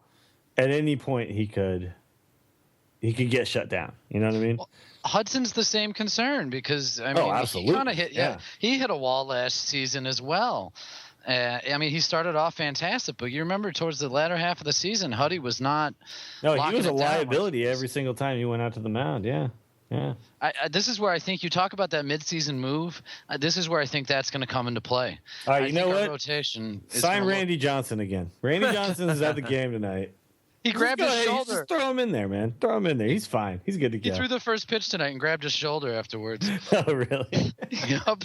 At any point, he could get shut down. You know what I mean? Well, Hudson's the same concern because I mean, absolutely. he kind of hit. Yeah, he hit a wall last season as well. I mean, he started off fantastic, but you remember towards the latter half of the season, Huddy was not. No, he was a liability every single time he went out to the mound. Yeah. Yeah. This is where I think you talk about that midseason move. This is where I think that's going to come into play. All right, you know what? Rotation sign Randy Johnson again. Randy Johnson is at the game tonight. He grabbed his shoulder. Just throw him in there, man. Throw him in there. He's fine. He's good to go. He threw the first pitch tonight and grabbed his shoulder afterwards. Oh, really? Yup.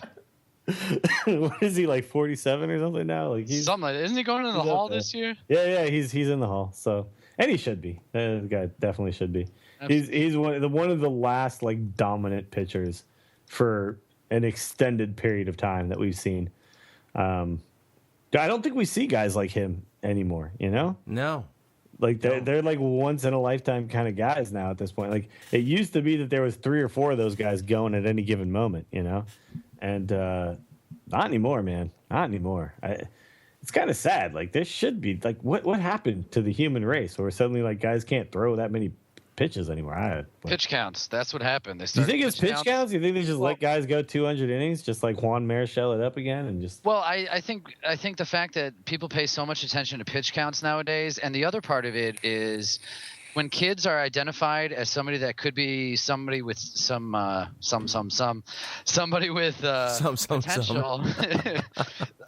What is he, like 47 or something now? Like he's something like that. Isn't he going into the Hall this year? Yeah, he's in the Hall. So, and he should be. The guy definitely should be. Absolutely. He's one of the last like dominant pitchers for an extended period of time that we've seen. I don't think we see guys like him anymore. You know? No. Like they're like once in a lifetime kind of guys now at this point. Like it used to be that there was 3 or 4 of those guys going at any given moment. You know? And not anymore, man. Not anymore. It's kind of sad. Like there should be like what happened to the human race, where suddenly like guys can't throw that many pitches anymore. Pitch counts. That's what happened. Do you think it's pitch counts? You think they just let guys go 200 innings, just like Juan Marichal it up again, and just? Well, I think the fact that people pay so much attention to pitch counts nowadays, and the other part of it is when kids are identified as somebody that could be somebody with somebody with potential.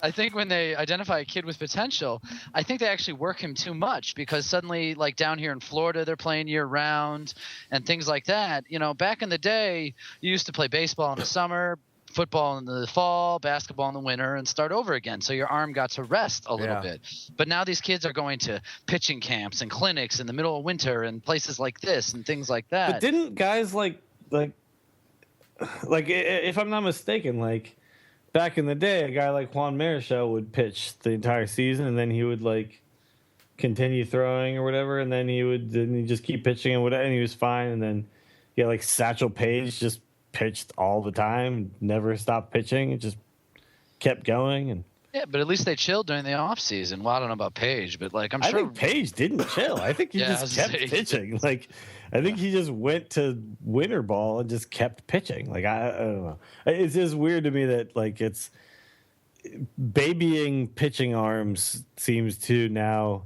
I think when they identify a kid with potential, I think they actually work him too much, because suddenly, like down here in Florida, they're playing year round and things like that. You know, back in the day, you used to play baseball in the summer, football in the fall, basketball in the winter, and start over again. So your arm got to rest a little bit. But now these kids are going to pitching camps and clinics in the middle of winter and places like this and things like that. But didn't guys like if I'm not mistaken, like back in the day, a guy like Juan Marichal would pitch the entire season, and then he would like continue throwing or whatever, and then he'd just keep pitching and whatever, and he was fine. And then like Satchel Paige just pitched all the time, never stopped pitching. It just kept going. And yeah, but at least they chilled during the off season. Well, I don't know about Paige, but like I think Paige didn't chill. I think he just kept pitching. Like I think he just went to winter ball and just kept pitching. Like I don't know. It's just weird to me that like it's babying pitching arms seems to now.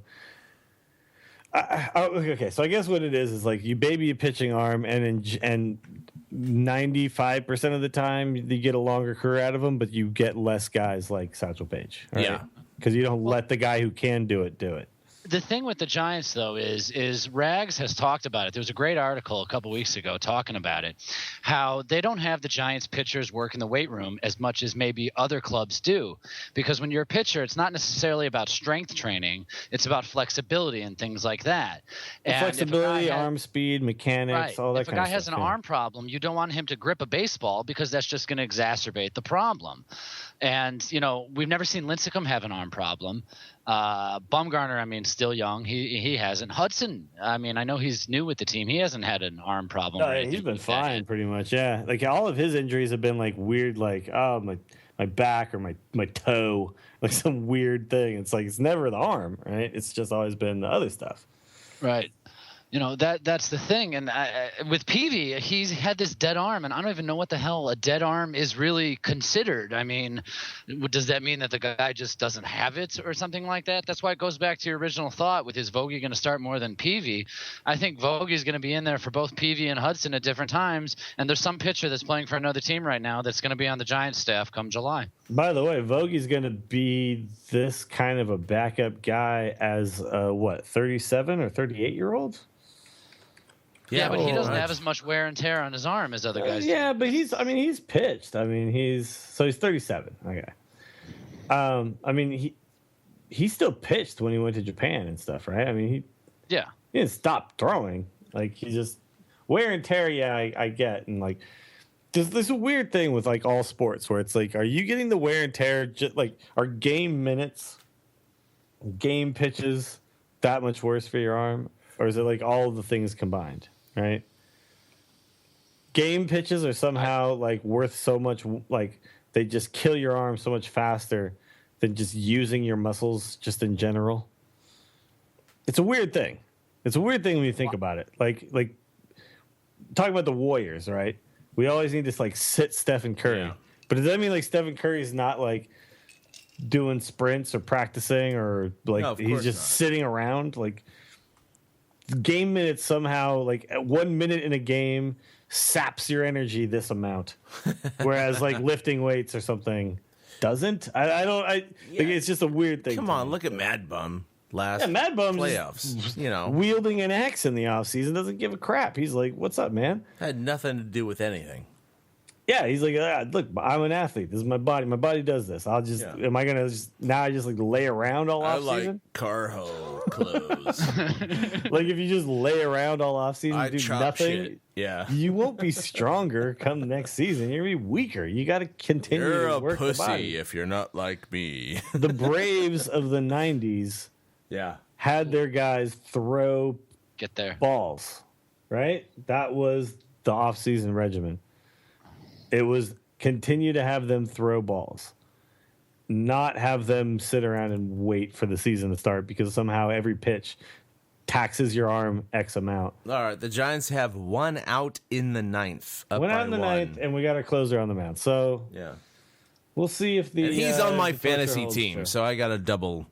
Okay, so I guess what it is like you baby a pitching arm, and 95% of the time you get a longer career out of them, but you get less guys like Satchel Paige. Right? Yeah, because you don't let the guy who can do it. The thing with the Giants, though, is Rags has talked about it. There was a great article a couple weeks ago talking about it, how they don't have the Giants pitchers work in the weight room as much as maybe other clubs do. Because when you're a pitcher, it's not necessarily about strength training. It's about flexibility and things like that. And flexibility, arm speed, mechanics, all that kind of stuff. If a guy has an arm problem, you don't want him to grip a baseball, because that's just going to exacerbate the problem. And, you know, we've never seen Lincecum have an arm problem. Bumgarner, I mean, still young. He hasn't. Hudson, I mean, I know he's new with the team. He hasn't had an arm problem. No, he's been fine pretty much. Yeah, like all of his injuries have been like weird, like my back or my toe, like some weird thing. It's like it's never the arm, right? It's just always been the other stuff. Right. You know, that's the thing. And with Peavy, he's had this dead arm, and I don't even know what the hell a dead arm is really considered. I mean, does that mean that the guy just doesn't have it or something like that? That's why it goes back to your original thought with, is Vogie going to start more than Peavy? I think Vogie's going to be in there for both Peavy and Hudson at different times, and there's some pitcher that's playing for another team right now that's going to be on the Giants staff come July. By the way, Vogie's going to be this kind of a backup guy as 37 or 38-year-old? Yeah, but he doesn't have as much wear and tear on his arm as other guys. Yeah, but he's pitched. I mean, he's 37. Okay. I mean, he still pitched when he went to Japan and stuff, right? I mean, he didn't stop throwing. Like he just wear and tear. Yeah, I get, and like there's a weird thing with like all sports where it's like, are you getting the wear and tear? Like, are game minutes, game pitches that much worse for your arm, or is it like all of the things combined? Right? Game pitches are somehow like worth so much, like they just kill your arm so much faster than just using your muscles just in general. It's a weird thing. It's a weird thing when you think about it. Like talking about the Warriors, right? We always need to like sit Stephen Curry. Yeah. But does that mean like Stephen Curry's not like doing sprints or practicing or like No, of he's course just not. sitting around? Like game minutes somehow, like at 1 minute in a game saps your energy this amount. Whereas like lifting weights or something doesn't. Like, it's just a weird thing. Come to on, me. look at Mad Bum last Mad Bum's playoffs. You know, wielding an axe in the offseason, doesn't give a crap. He's like, what's up, man? had nothing to do with anything. Yeah, he's like, look, I'm an athlete. This is my body. My body does this. I'll just, Yeah. am I going to just, now I just like lay around all I off like season? Carho clothes. Like if you just lay around all off season, I do chop nothing, shit. Yeah. you won't be stronger come next season. You're going to be weaker. You got to continue You're to a work the body. pussy if you're not like me. The Braves of the 90s Yeah. had their guys throw Get there. balls, right? That was the off-season regimen. It was continue to have them throw balls, not have them sit around and wait for the season to start because somehow every pitch taxes your arm X amount. All right. The Giants have 1 out in the 9th. Up Went by out in the 1. ninth, and we got a closer on the mound. So Yeah. we'll see if the And he's on my the closer fantasy holds team, true. so I got a double.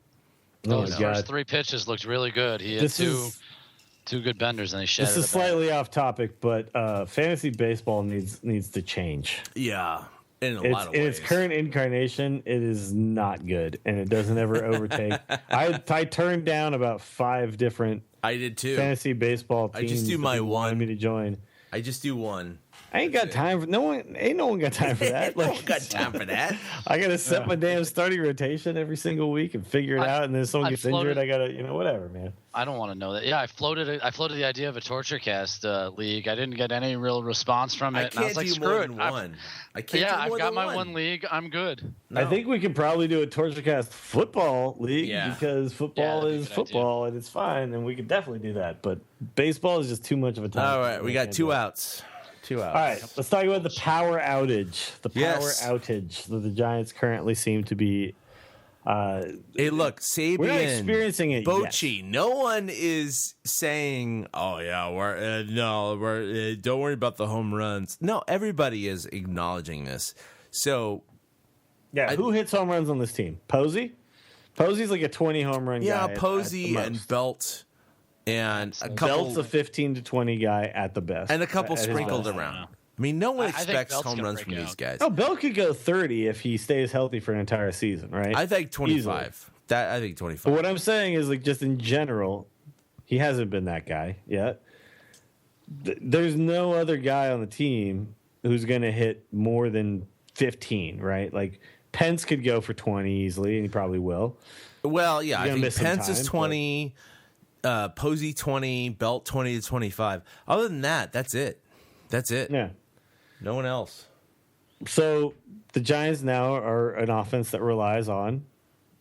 Oh Those my first God. 3 pitches looked really good. He had This two good benders, and they shattered This is it back. slightly off topic, but fantasy baseball needs to change. Yeah. In a It's, lot of in ways. its current incarnation, it is not good, and it doesn't ever overtake. I turned down about 5 different I did too. fantasy baseball I teams. just do that my people wanted one. me to join. I just do one. I ain't got time for no one got time for that. No Like, one got time for that. I gotta set my damn starting rotation every single week and figure it out. And then if someone I gets injured, floated- I gotta whatever, man. I don't want to know that. Yeah, I floated the idea of a torture cast league. I didn't get any real response from it. I and I was can't like, do screw more it. than one. I can't Yeah, do I've more got than my one league. I'm good. I think we could probably do a TortureCast football league Yeah. because football that'd be a is good football and it's fine, and we could definitely do that. But baseball is just too much of a time. All right, we got Can't 2 do it. outs. 2 outs. All right, let's talk about the power outage. The power Yes. outage that the Giants currently seem to be. Hey, look, Sabian, We're not experiencing it Bochy. No one is saying, "Oh yeah, don't worry about the home runs." No, everybody is acknowledging this. So Yeah, who hits home runs on this team? Posey? Posey's like a 20 home run yeah, guy. Posey at the and most. Belt and a Belt's couple a 15 to 20 guy at the best. and a couple at his sprinkled best. around. I mean, no one I think expects Belt's home gonna runs break from these out. guys. Oh, Belt could go 30 if he stays healthy for an entire season, right? I think 25. Easily. I think 25. But what I'm saying is, like, just in general, he hasn't been that guy yet. There's no other guy on the team who's going to hit more than 15, right? Like, Pence could go for 20 easily, and he probably will. Well, yeah, I gonna think miss some Pence is time, 20, Posey 20, Belt 20 to 25. Other than that, that's it. That's it. Yeah. No one else. So the Giants now are an offense that relies on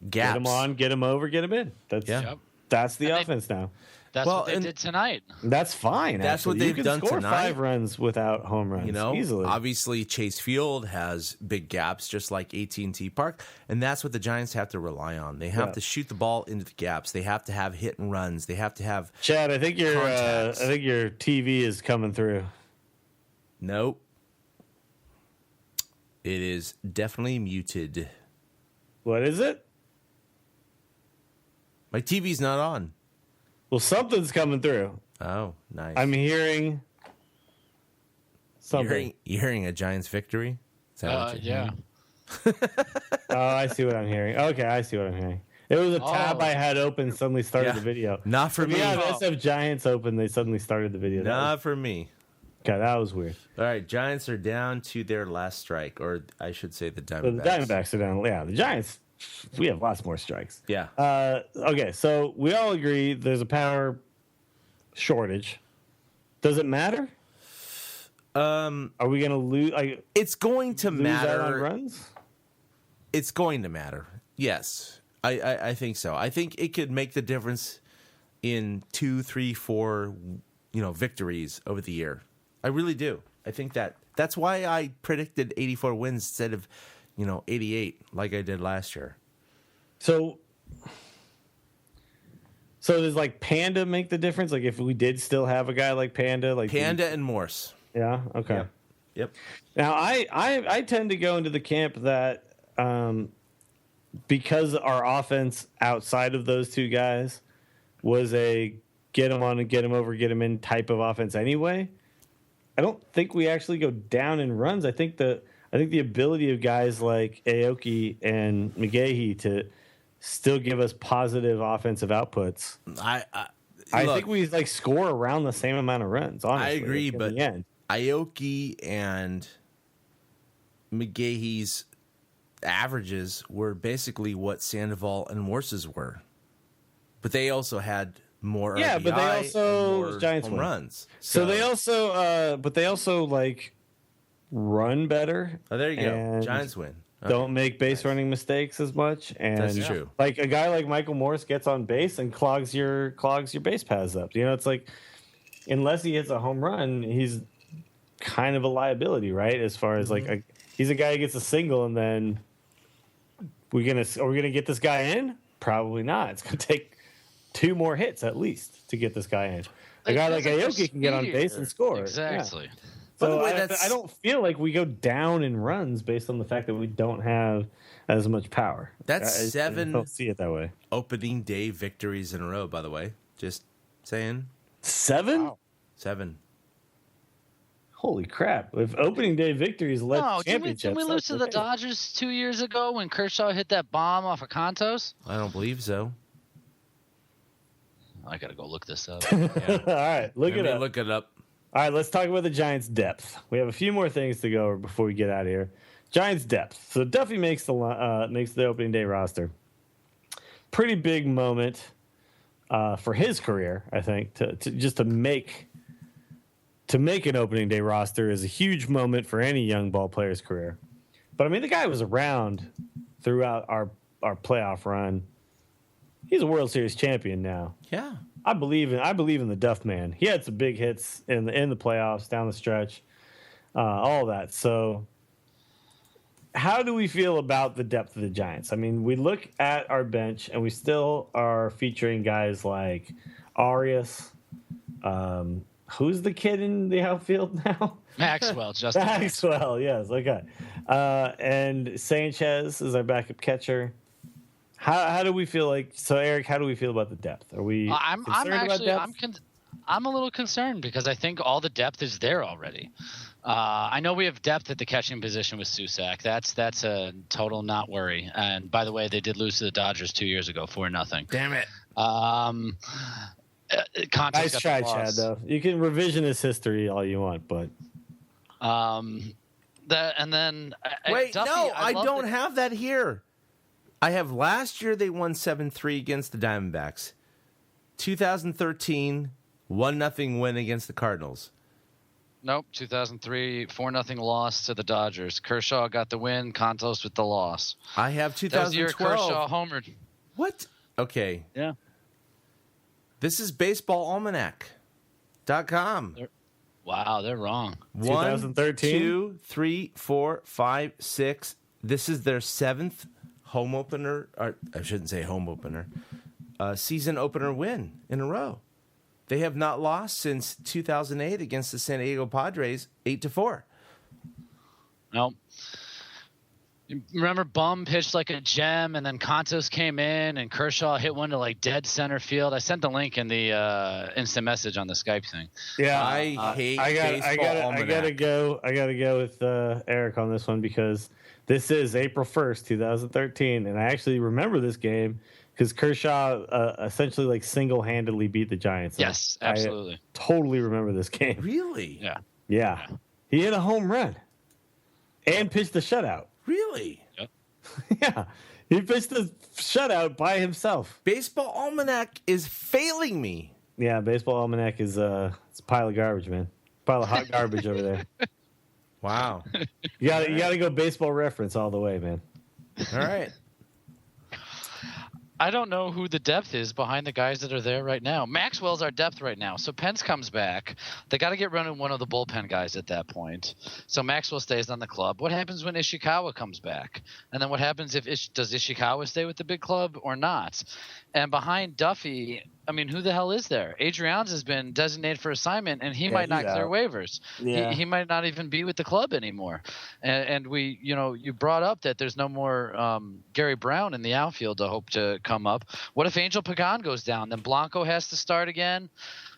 Gaps. get him on, get him over, get him in. That's Yep. that's the And they- offense now. That's Well, what they and- did tonight. That's fine. That's what actually. You they've can done score tonight. 5 runs without home runs. You know, easily. obviously Chase Field has big gaps, just like AT&T Park, and that's what the Giants have to rely on. They have Yeah. to shoot the ball into the gaps. They have to have hit and runs. They have to have Chad, I think your contacts. TV is coming through. nope. It is definitely muted. What is it? My TV's not on. Well, something's coming through. Oh, nice. I'm hearing something. You're hearing a Giants victory? Is that what you're Yeah. hearing? Oh, I see what I'm hearing. Okay, I see what I'm hearing. It was a tab Oh. I had open, suddenly started Yeah. the video. Not for me. Yeah, SF Giants open, they suddenly started the video. Not for me. Okay, that was weird. All right, Giants are down to their last strike, or I should say the Diamondbacks. So the Diamondbacks are down. Yeah, the Giants, we have lots more strikes. Yeah. Okay, so we all agree there's a power shortage. Does it matter? Are we going to lose? It's going to Lose out on matter. runs? It's going to matter. Yes, I think so. I think it could make the difference in 2, 3, 4, victories over the year. I really do. I think that's why I predicted 84 wins instead of, 88 like I did last year. So does Panda make the difference? Like if we did still have a guy like Panda, And Morse. Yeah. Okay. Yep. Now I tend to go into the camp that because our offense outside of those two guys was a get them on and get them over, get them in type of offense anyway. I don't think we actually go down in runs. I think the ability of guys like Aoki and McGahee to still give us positive offensive outputs. I think we score around the same amount of runs. Honestly, I agree, in but the end. Aoki and McGahee's averages were basically what Sandoval and Morse's were, but they also had more. Yeah, RBI but they also and more Giants home win. runs. So they also run better. Oh, there you go. and Giants win. Don't make base running mistakes as much. And That's true. Like a guy like Michael Morse gets on base and clogs your base paths up. It's like unless he hits a home run, he's kind of a liability, right? As far as he's a guy who gets a single and then are we gonna get this guy in? Probably not. It's gonna take 2 more hits at least to get this guy in. A guy like Aoki can get on base and score. Exactly. Yeah. By the So way, I don't feel like we go down in runs based on the fact that we don't have as much power. That's I 7 don't see it that way. opening day victories in a row, by the way. Just saying. 7? Wow. 7. Holy crap! If opening day victories led No, to didn't championships, we lose that's to the okay. Dodgers 2 years ago when Kershaw hit that bomb off of Contos? I don't believe so. I gotta go look this up. All right, look it up. Look it up. All right, let's talk about the Giants' depth. We have a few more things to go over before we get out of here. Giants' depth. So Duffy makes the opening day roster. Pretty big moment for his career, I think. To make an opening day roster is a huge moment for any young ball player's career. But I mean, the guy was around throughout our playoff run. He's a World Series champion now. Yeah. I believe in the Duff man. He had some big hits in the playoffs down the stretch, all that. So, how do we feel about the depth of the Giants? I mean, we look at our bench and we still are featuring guys like Arias. Who's the kid in the outfield now? Maxwell, Justin. Maxwell, yes, okay. And Sanchez is our backup catcher. How do we feel like? So, Eric, how do we feel about the depth? Are we I'm concerned about actually depth? I'm a little concerned because I think all the depth is there already. I know we have depth at the catching position with Susak. That's a total not worry. And by the way, they did lose to the Dodgers 2 years ago 4-0. Damn it. Nice try, Chad. Though you can revisionist history all you want, but and then Wait, Duffy, no, I love don't the- have that here. I have last year they won 7-3 against the Diamondbacks. 2013, 1-0 win against the Cardinals. Nope, 2003 4-0 loss to the Dodgers. Kershaw got the win. Contos with the loss. I have That was the year 2012. Kershaw homered. What? Okay. Yeah. This is baseballalmanac.com. Wow, they're wrong. 2013? 1, 2, 3, 4, 5, 6. This is their 7th home opener, or I shouldn't say home opener, season opener win in a row. They have not lost since 2008 against the San Diego Padres, 8-4. Nope. You remember Bum pitched like a gem, and then Contos came in, and Kershaw hit one to like dead center field. I sent the link in the instant message on the Skype thing. yeah, I hate I baseball gotta go with Eric on this one because this is April 1st, 2013, and I actually remember this game because Kershaw essentially like single-handedly beat the Giants. Yes, absolutely. I totally remember this game. Really? Yeah. Yeah, he hit a home run and pitched a shutout. Really? Yeah, he pitched a shutout by himself. Baseball Almanac is failing me. Yeah, Baseball Almanac is it's a pile of garbage, man. Pile of hot garbage over there. Wow. You gotta go Baseball Reference all the way, man. All right. I don't know who the depth is behind the guys that are there right now. Maxwell's our depth right now. So Pence comes back. They got to get running one of the bullpen guys at that point. So Maxwell stays on the club. What happens when Ishikawa comes back? And then what happens if does Ishikawa stay with the big club or not? And behind Duffy, I mean, who the hell is there? Adrians has been designated for assignment, and he might not clear waivers. Yeah. He might not even be with the club anymore. And we, you brought up that there's no more Gary Brown in the outfield to hope to come up. What if Angel Pagan goes down? Then Blanco has to start again.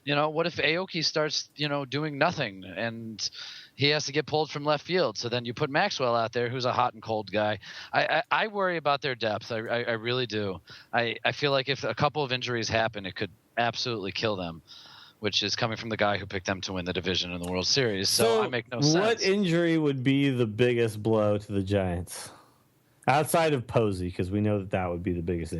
What if Aoki starts, doing nothing and he has to get pulled from left field? So then you put Maxwell out there, who's a hot and cold guy. I worry about their depth. I really do. I feel like if a couple of injuries happen, it could absolutely kill them, which is coming from the guy who picked them to win the division in the World Series. So I make no sense. What injury would be the biggest blow to the Giants? Outside of Posey, because we know that would be the biggest,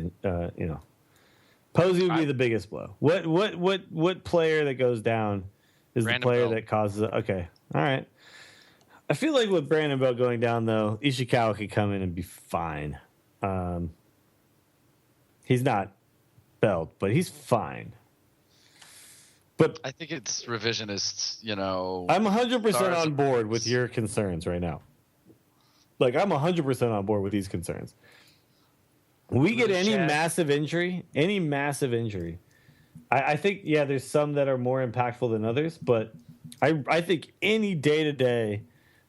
Posey would be the biggest blow. What player that goes down is the player that causes it? Okay, all right. I feel like with Brandon Belt going down, though, Ishikawa could come in and be fine. He's not Belt, but he's fine. But I think it's revisionist, I'm 100% on board with your concerns right now. Like, I'm 100% on board with these concerns. We get any massive injury, I think, there's some that are more impactful than others, but I think any day-to-day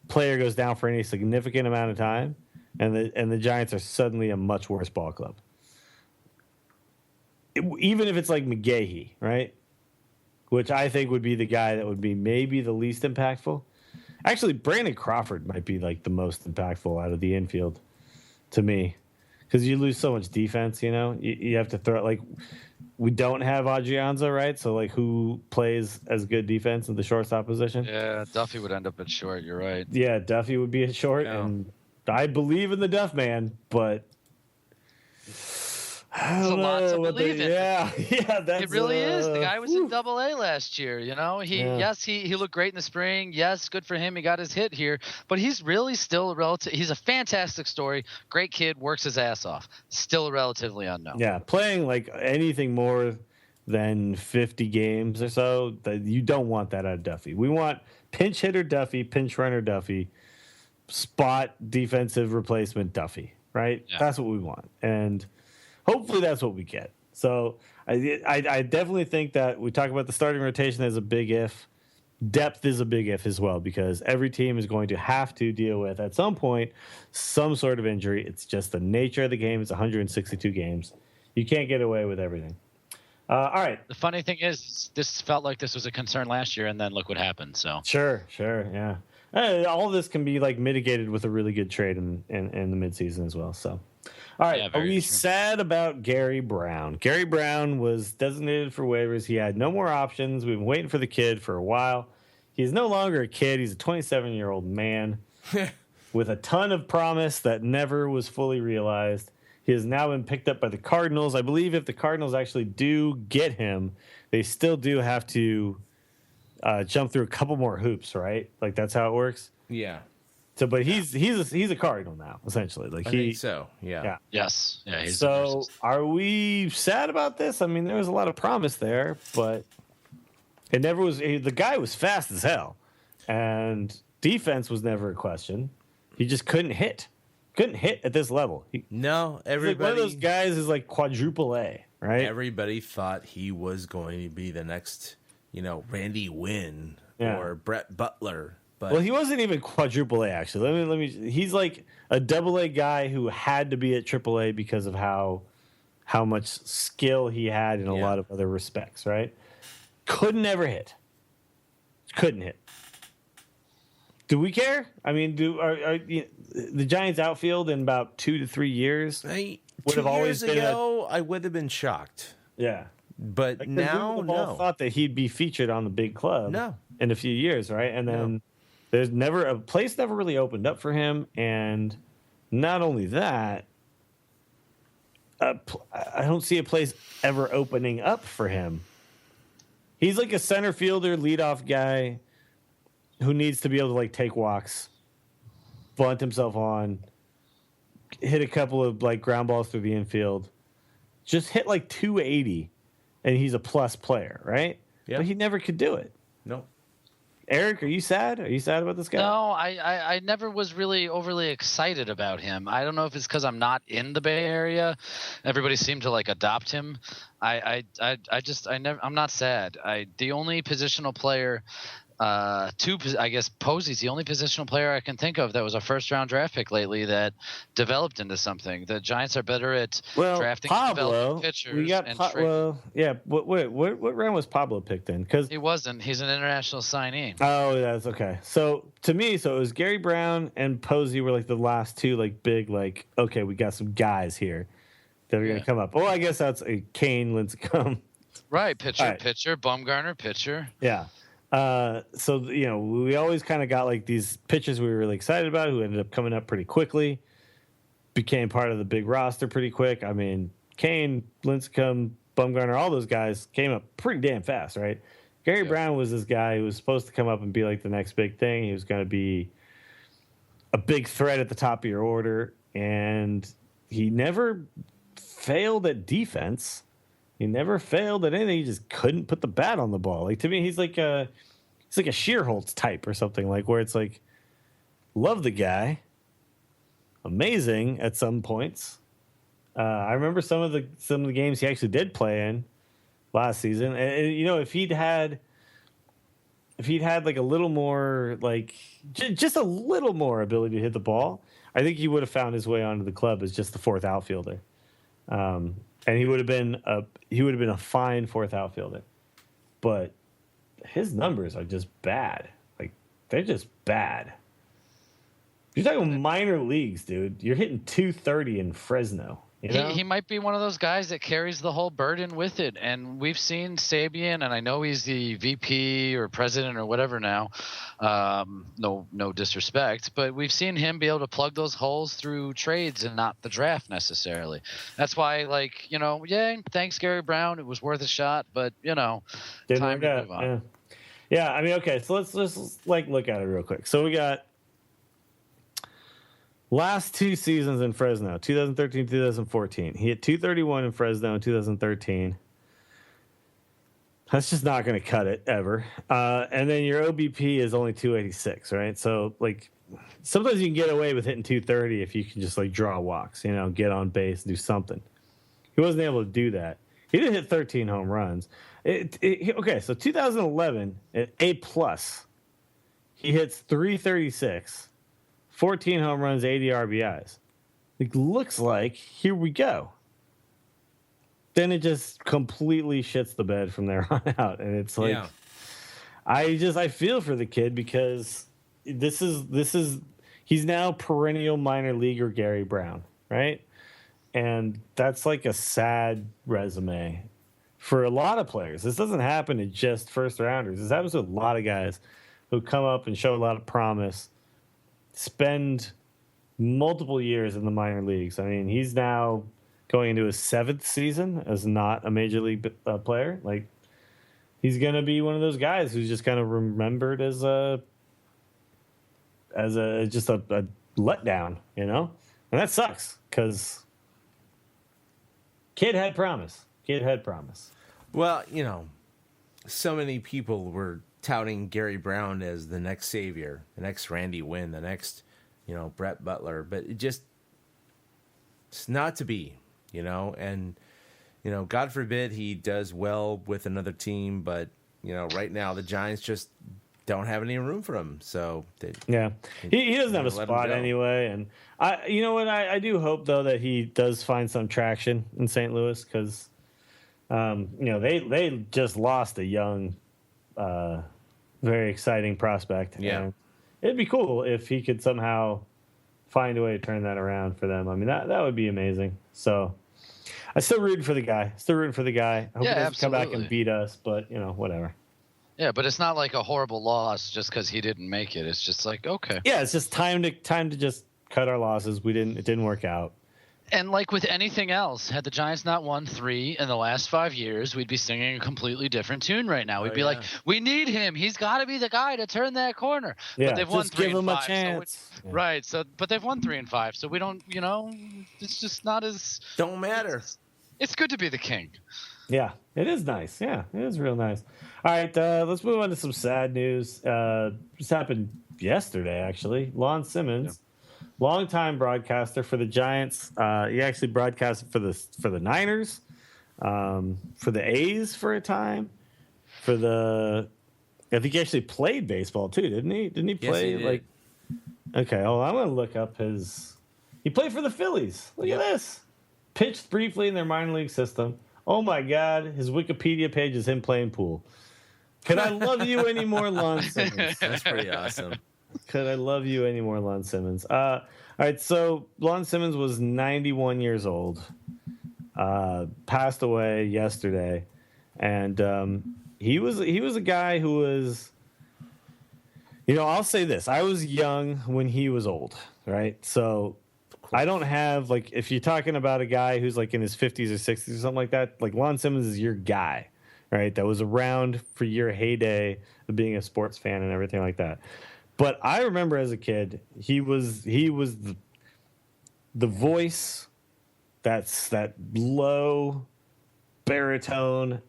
player goes down for any significant amount of time, and the Giants are suddenly a much worse ball club. Even if it's like McGahee, right? Which I think would be the guy that would be maybe the least impactful. Actually, Brandon Crawford might be like the most impactful out of the infield to me, because you lose so much defense. You have to throw like we don't have Adrianza, right? So like, who plays as good defense in the shortstop position? Yeah, Duffy would end up at short. You're right. Yeah, Duffy would be at short, and I believe in the Duff man, but There's a lot to believe in. Yeah, that's it really is. The guy was in Double-A last year. He looked great in the spring. Yes, good for him. He got his hit here, but he's really still a relative. He's a fantastic story. Great kid, works his ass off. Still relatively unknown. Yeah, playing like anything more than 50 games or so, that you don't want that out of Duffy. We want pinch hitter Duffy, pinch runner Duffy, spot defensive replacement Duffy. Right? Yeah. That's what we want, and hopefully that's what we get. So I definitely think that we talk about the starting rotation as a big if. Depth is a big if as well, because every team is going to have to deal with, at some point, some sort of injury. It's just the nature of the game. It's 162 games. You can't get away with everything. All right. The funny thing is, this felt like this was a concern last year, and then look what happened. So Sure, yeah. All of this can be like mitigated with a really good trade in the midseason as well. So. All right, are we sad about Gary Brown? Gary Brown was designated for waivers. He had no more options. We've been waiting for the kid for a while. He's no longer a kid. He's a 27-year-old man with a ton of promise that never was fully realized. He has now been picked up by the Cardinals. I believe if the Cardinals actually do get him, they still do have to jump through a couple more hoops, right? Like, that's how it works? Yeah. So, but he's a Cardinal now, essentially. Like, I think so. Yeah. Yes. Yeah. So, are we sad about this? I mean, there was a lot of promise there, but it never was. The guy was fast as hell, and defense was never a question. He just couldn't hit. Couldn't hit at this level. Everybody. Like one of those guys is like quadruple A, right? Everybody thought he was going to be the next, Randy Wynn or Brett Butler. But, well, he wasn't even quadruple A, actually. Let me. He's like a double A guy who had to be at triple A because of how much skill he had in a lot of other respects, right? Couldn't ever hit. Couldn't hit. Do we care? I mean, are the Giants outfield in about 2 to 3 years would have always been ago, I would have been shocked. Yeah. But like now, no. Thought that he'd be featured on the big club in a few years, right? And then there's never a place never really opened up for him, and not only that, I don't see a place ever opening up for him. He's like a center fielder, leadoff guy, who needs to be able to like take walks, bunt himself on, hit a couple of like ground balls through the infield, just hit like 280, and he's a plus player, right? Yeah. But he never could do it. No. Eric, are you sad? Are you sad about this guy? No, I never was really overly excited about him. I don't know if it's because I'm not in the Bay Area. Everybody seemed to like adopt him. I'm not sad. The only positional player, I guess Posey's the only positional player I can think of that was a first round draft pick lately that developed into something. The Giants are better at drafting Pablo, pitchers. We got yeah. What round was Pablo picked in? Because he wasn't. He's an international signee. Oh, that's okay. So to me, it was Gary Brown and Posey were like the last two like big like okay, we got some guys here that are gonna come up. Well, I guess that's a Cain, Lincecum. Right, pitcher, Right. pitcher, Bumgarner, pitcher. Yeah. So we always kind of got like these pitchers we were really excited about who ended up coming up pretty quickly, became part of the big roster pretty quick. I mean, Cain, Lincecum, Bumgarner, all those guys came up pretty damn fast, right? Gary Brown was this guy who was supposed to come up and be like the next big thing. He was going to be a big threat at the top of your order, and he never failed at defense. He never failed at anything. He just couldn't put the bat on the ball. Like to me, he's like a Shearholtz type or something, like where it's like, love the guy, amazing at some points. I remember some of the games he actually did play in last season, and if he'd had like a little more like just a little more ability to hit the ball, I think he would have found his way onto the club as just the fourth outfielder. And he would have been a fine fourth outfielder, but his numbers are just bad. Like they're just bad. You're talking minor leagues, dude. You're hitting 230 in Fresno. You know? He might be one of those guys that carries the whole burden with it. And we've seen Sabian, and I know he's the VP or president or whatever now. No disrespect, but we've seen him be able to plug those holes through trades and not the draft necessarily. That's why, thanks Gary Brown. It was worth a shot, but time to move on. Yeah. I mean, okay. So let's like look at it real quick. So we got last two seasons in Fresno, 2013, 2014. He hit 231 in Fresno in 2013. That's just not going to cut it ever. And then your OBP is only 286, right? So, like, sometimes you can get away with hitting 230 if you can just, like, draw walks, get on base, do something. He wasn't able to do that. He did hit 13 home runs. Okay, so 2011, at A+, he hits 336. 14 home runs, 80 RBIs. It looks like, here we go. Then it just completely shits the bed from there on out. And it's like, I feel for the kid because he's now perennial minor leaguer Gary Brown, right? And that's like a sad resume for a lot of players. This doesn't happen to just first rounders. This happens to a lot of guys who come up and show a lot of promise, spend multiple years in the minor leagues. I mean, he's now going into his 7th season as not a major league player. Like, he's going to be one of those guys who's just kind of remembered as a letdown, and that sucks because kid had promise. Well, so many people were touting Gary Brown as the next savior, the next Randy Wynn, the next, Brett Butler, but it's not to be, and, God forbid he does well with another team, but, right now the Giants just don't have any room for him. So he doesn't have a spot anyway. And I do hope though that he does find some traction in St. Louis because, they just lost a young, very exciting prospect. Yeah. And it'd be cool if he could somehow find a way to turn that around for them. I mean, that would be amazing. So I still rooting for the guy. I hope he doesn't come back and beat us, but whatever. Yeah, but it's not like a horrible loss just because he didn't make it. It's just like, okay. Yeah, it's just time to just cut our losses. It didn't work out. And like with anything else, had the Giants not won 3 in the last 5 years, we'd be singing a completely different tune right now. We'd be like, we need him. He's got to be the guy to turn that corner. Yeah, but they've won just 3 give and him 5, a chance. So right. So, but they've won 3 and 5. So we don't, it's just not as. Don't matter. It's good to be the king. Yeah, it is nice. Yeah, it is real nice. All right, let's move on to some sad news. This happened yesterday, actually. Lon Simmons, longtime broadcaster for the Giants. He actually broadcasted for the Niners, for the A's for a time, I think he actually played baseball too, didn't he? Didn't he play Yes, he did. Okay, I'm gonna look up his. He played for the Phillies. Look at this. Pitched briefly in their minor league system. Oh my God, his Wikipedia page is him playing pool. Could I love you anymore, Lon Simmons? That's pretty awesome. Could I love you anymore, Lon Simmons? All right, so Lon Simmons was 91 years old. Passed away yesterday, and he was a guy who was. I'll say this: I was young when he was old, right? So I don't have if you're talking about a guy who's like in his 50s or 60s or something like that, like Lon Simmons is your guy, right? That was around for your heyday of being a sports fan and everything like that. But I remember as a kid, he was the voice, that low baritone,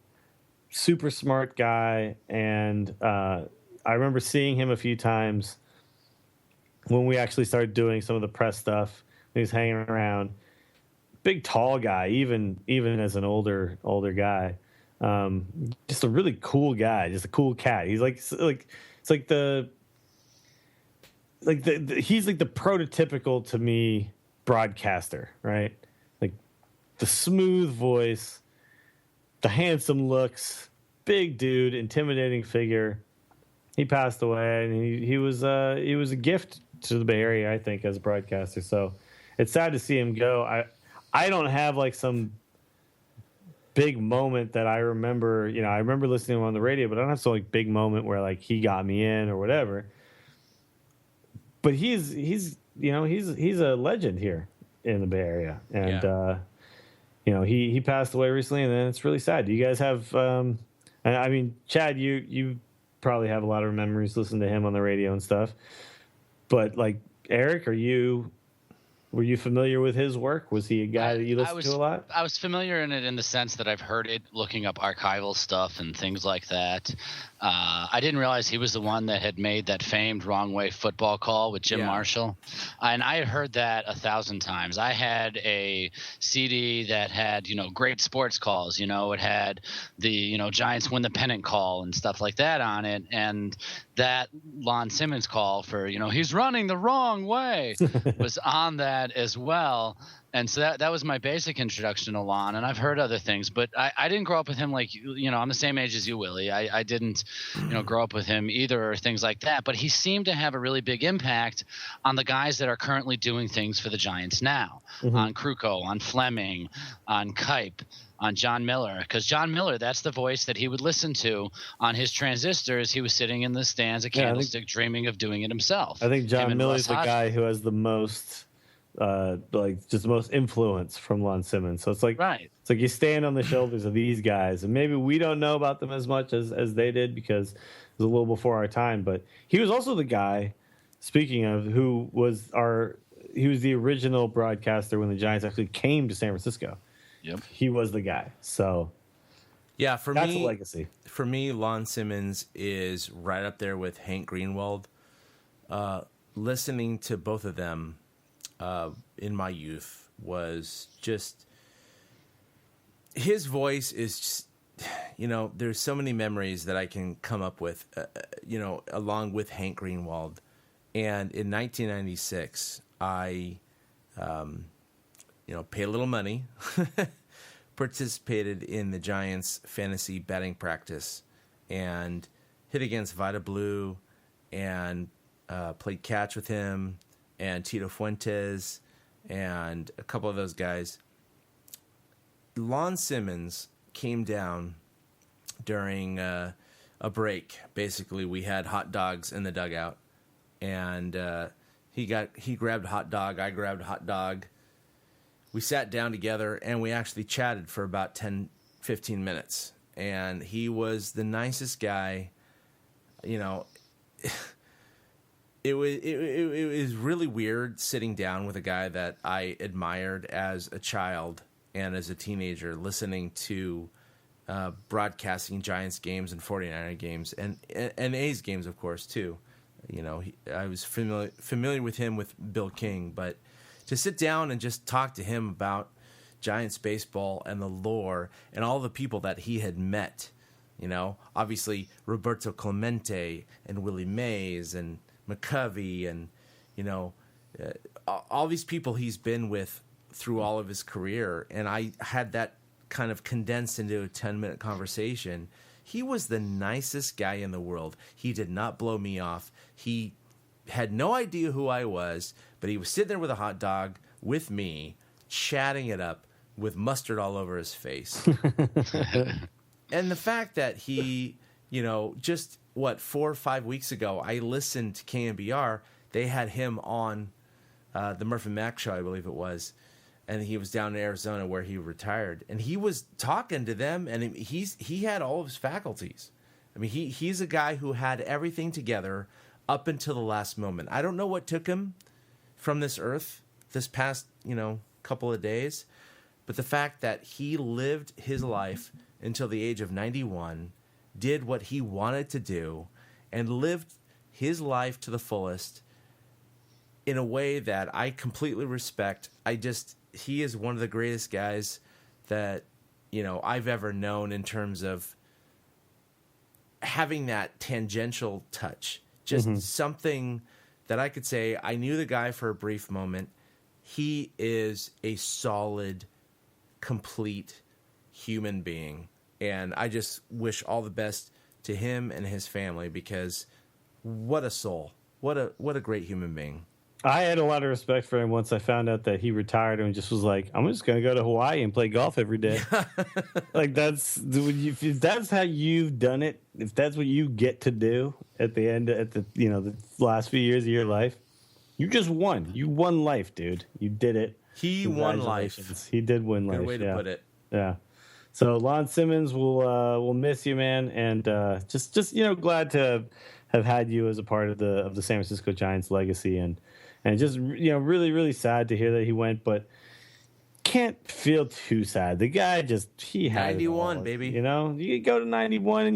super smart guy, and I remember seeing him a few times when we actually started doing some of the press stuff. He was hanging around. Big, tall guy, even as an older guy. Just a really cool guy, just a cool cat. He's he's like the prototypical to me broadcaster, right? Like the smooth voice, the handsome looks, big dude, intimidating figure. He passed away, and he was a gift to the Bay Area, I think, as a broadcaster. So it's sad to see him go. I don't have some big moment that I remember. I remember listening to him on the radio, but I don't have some big moment where he got me in or whatever. But he's a legend here in the Bay Area, and he passed away recently, and then it's really sad. Do you guys have? I mean, Chad, you probably have a lot of memories listening to him on the radio and stuff. But Eric, were you familiar with his work? Was he a guy that you listened to a lot? I was familiar in the sense that I've heard it looking up archival stuff and things like that. I didn't realize he was the one that had made that famed wrong way football call with Jim Marshall. And I had heard that 1,000 times. I had a CD that had, great sports calls. It had the, Giants win the pennant call and stuff like that on it. And that Lon Simmons call for, he's running the wrong way was on that as well. And so that was my basic introduction to Lon, and I've heard other things, but I didn't grow up with him I'm the same age as you, Willie. I didn't, grow up with him either or things like that, but he seemed to have a really big impact on the guys that are currently doing things for the Giants now, on Krukow, on Fleming, on Kipe, on John Miller, because John Miller, that's the voice that he would listen to on his transistor as he was sitting in the stands at Candlestick dreaming of doing it himself. I think John Miller's the guy who has the most just the most influence from Lon Simmons. So it's right. It's you stand on the shoulders of these guys, and maybe we don't know about them as much as they did because it was a little before our time. But he was also the guy, speaking of, who was the original broadcaster when the Giants actually came to San Francisco. Yep. He was the guy. So yeah, that's a legacy. For me, Lon Simmons is right up there with Hank Greenwald. Listening to both of them in my youth was just, his voice is just, there's so many memories that I can come up with, along with Hank Greenwald. And in 1996, I, paid a little money, participated in the Giants fantasy batting practice, and hit against Vida Blue, and played catch with him, and Tito Fuentes, and a couple of those guys. Lon Simmons came down during a break. Basically, we had hot dogs in the dugout, and he grabbed hot dog. I grabbed hot dog. we sat down together and we actually chatted for about 10, 15 minutes. And he was the nicest guy. You know, it was really weird sitting down with a guy that I admired as a child and as a teenager, listening to broadcasting Giants games and 49er games and A's games, of course, too. You know, I was familiar with him with Bill King, but to sit down and just talk to him about Giants baseball and the lore and all the people that he had met, you know, obviously Roberto Clemente and Willie Mays and McCovey and, you know, all these people he's been with through all of his career. And I had that kind of condensed into a 10-minute conversation. He was the nicest guy in the world. He did not blow me off. He had no idea who I was, but he was sitting there with a hot dog with me, chatting it up with mustard all over his face. And the fact that he, you know, just, 4 or 5 weeks ago, I listened to KNBR. They had him on the Murph and Mac show, I believe it was. And he was down in Arizona where he retired. And he was talking to them, and he had all of his faculties. I mean, he's a guy who had everything together up until the last moment. I don't know what took him from this earth this past, couple of days. But the fact that he lived his life until the age of 91, did what he wanted to do, and lived his life to the fullest in a way that I completely respect. He is one of the greatest guys that, I've ever known in terms of having that tangential touch. Just something that I could say, I knew the guy for a brief moment. He is a solid, complete human being. And I just wish all the best to him and his family, because what a soul. What a great human being. I had a lot of respect for him once I found out that he retired and just was like, I'm just going to go to Hawaii and play golf every day. Like, if that's how you've done it, if that's what you get to do at the last few years of your life, you just won. You won life, dude. You did it. He won life. He did win life. Good way to put it. Yeah. So Lon Simmons will miss you, man, and just glad to have had you as a part of the San Francisco Giants legacy, and just really, really sad to hear that he went, but can't feel too sad. The guy he had 91, baby. You go to 91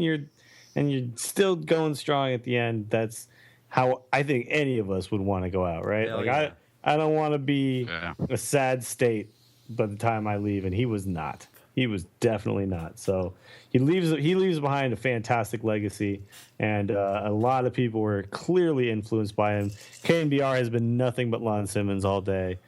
and you're still going strong at the end. That's how I think any of us would want to go out, right? Hell like yeah. I don't want to be a sad state by the time I leave, and he was not. He was definitely not. So he leaves behind a fantastic legacy, and a lot of people were clearly influenced by him. KNBR has been nothing but Lon Simmons all day.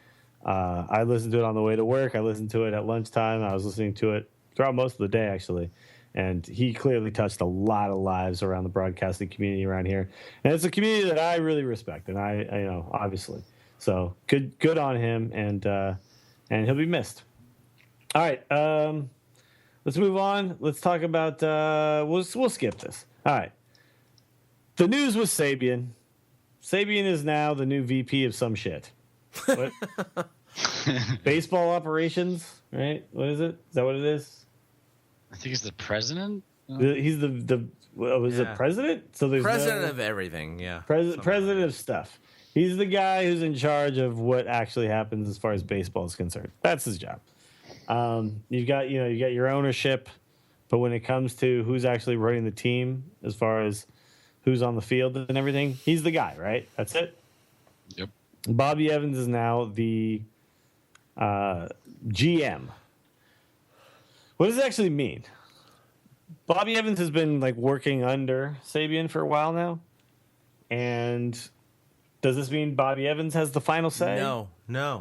I listened to it on the way to work. I listened to it at lunchtime. I was listening to it throughout most of the day, actually. And he clearly touched a lot of lives around the broadcasting community around here. And it's a community that I really respect, and I obviously. So good on him, and he'll be missed. All right, let's move on. Let's talk about. We'll skip this. All right. The news was Sabian. Sabian is now the new VP of some shit. What? Baseball operations, right? What is it? Is that what it is? I think he's the president. He's the president? So there's president of everything. Yeah. President of stuff. He's the guy who's in charge of what actually happens as far as baseball is concerned. That's his job. You've got your ownership, but when it comes to who's actually running the team, as far as who's on the field and everything, he's the guy, right? That's it. Yep. Bobby Evans is now the GM. What does it actually mean? Bobby Evans has been like working under Sabian for a while now, and does this mean Bobby Evans has the final say? No,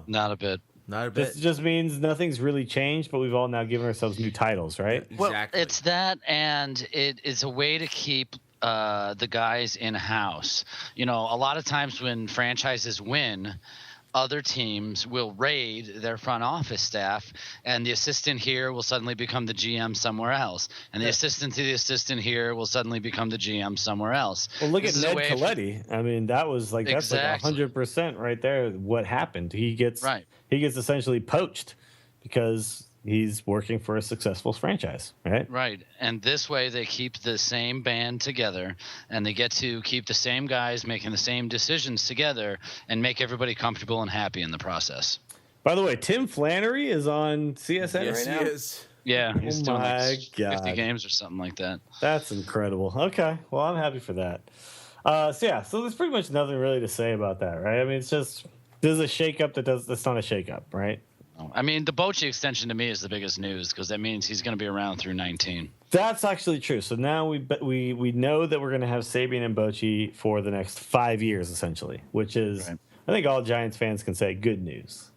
Not a bit. not a bit. This just means nothing's really changed, but we've all now given ourselves new titles, right? Exactly. Well, it's that, and it's a way to keep the guys in house. A lot of times when franchises win, other teams will raid their front office staff, and the assistant here will suddenly become the GM somewhere else, and the assistant to the assistant here will suddenly become the GM somewhere else. Well, look This at is a Ned way for- Coletti. I mean, that's like Exactly. 100% right there. What happened? He gets Right. essentially poached because he's working for a successful franchise, right? Right. And this way they keep the same band together, and they get to keep the same guys making the same decisions together and make everybody comfortable and happy in the process. By the way, Tim Flannery is on CSN Yes, right he now. is. Yeah, he's doing my like 50 God. games or something like that. That's incredible. Okay, well, I'm happy for that. So there's pretty much nothing really to say about that, right? I mean, it's just there's a shakeup that's not a shakeup, right? I mean, the Bochy extension to me is the biggest news because that means he's going to be around through 19. That's actually true. So now we know that we're going to have Sabian and Bochy for the next 5 years, essentially, which is, Right. I think all Giants fans can say, good news.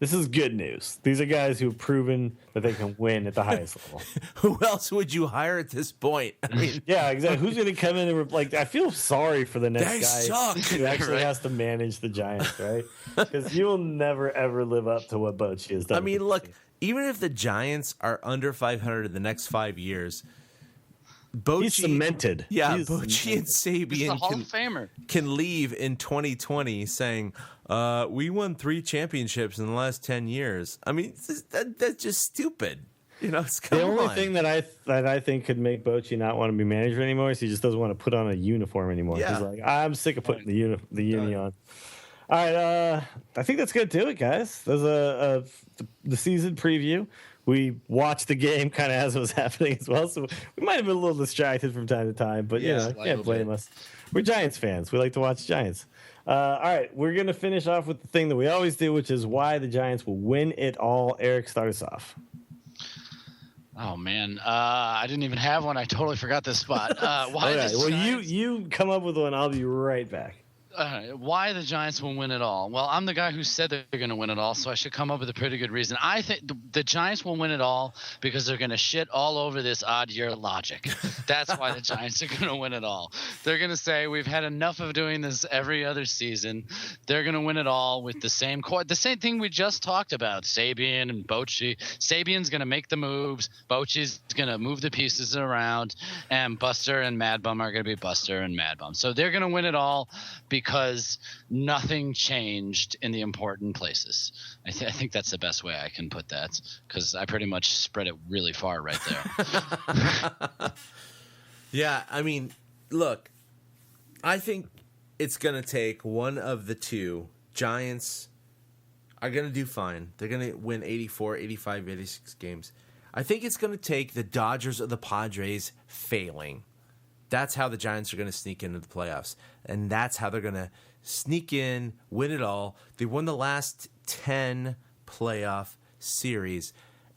This is good news. These are guys who've proven that they can win at the highest level. Who else would you hire at this point? I mean, Yeah, exactly. Who's going to come in and I feel sorry for the next They guy suck. who actually Right. has to manage the Giants, right? Because you will never ever live up to what Bochy has done. I mean, with the look, team. even if the Giants are under 500 in the next 5 years, Bochy, He's cemented. Yeah, He's Bochy and He's the Sabian Hall of Famer. can leave in 2020 saying, we won 3 championships in the last 10 years. I mean, that's just stupid. You know, it's come The only on. thing that I think could make Bochy not want to be manager anymore is he just doesn't want to put on a uniform anymore. Yeah. He's like, I'm sick of putting the uni on. All right, I think that's gonna do it, guys. There's the season preview. We watched the game kind of as it was happening as well, so we might have been a little distracted from time to time, but Yeah, you can't blame us. We're Giants fans. We like to watch Giants. All right, we're gonna finish off with the thing that we always do, which is why the Giants will win it all. Eric, start us off. Oh, man. I didn't even have one. I totally forgot this spot. Why All right, the well, Giants- you come up with one. I'll be right back. Why the Giants will win it all? Well, I'm the guy who said they're going to win it all, so I should come up with a pretty good reason. I think the Giants will win it all because they're going to shit all over this odd year logic. That's why the Giants are going to win it all. They're going to say we've had enough of doing this every other season. They're going to win it all with the same core, the same thing we just talked about. Sabian and Bochy. Sabian's going to make the moves. Bochy's going to move the pieces around, and Buster and Mad Bum are going to be Buster and Mad Bum. So they're going to win it all because nothing changed in the important places. I think that's the best way I can put that, because I pretty much spread it really far right there. Yeah, I mean, look, I think it's going to take one of the two. Giants are going to do fine. They're going to win 84, 85, 86 games. I think it's going to take the Dodgers or the Padres failing. That's how the Giants are going to sneak into the playoffs. And that's how they're going to sneak in, win it all. They won the last 10 playoff series,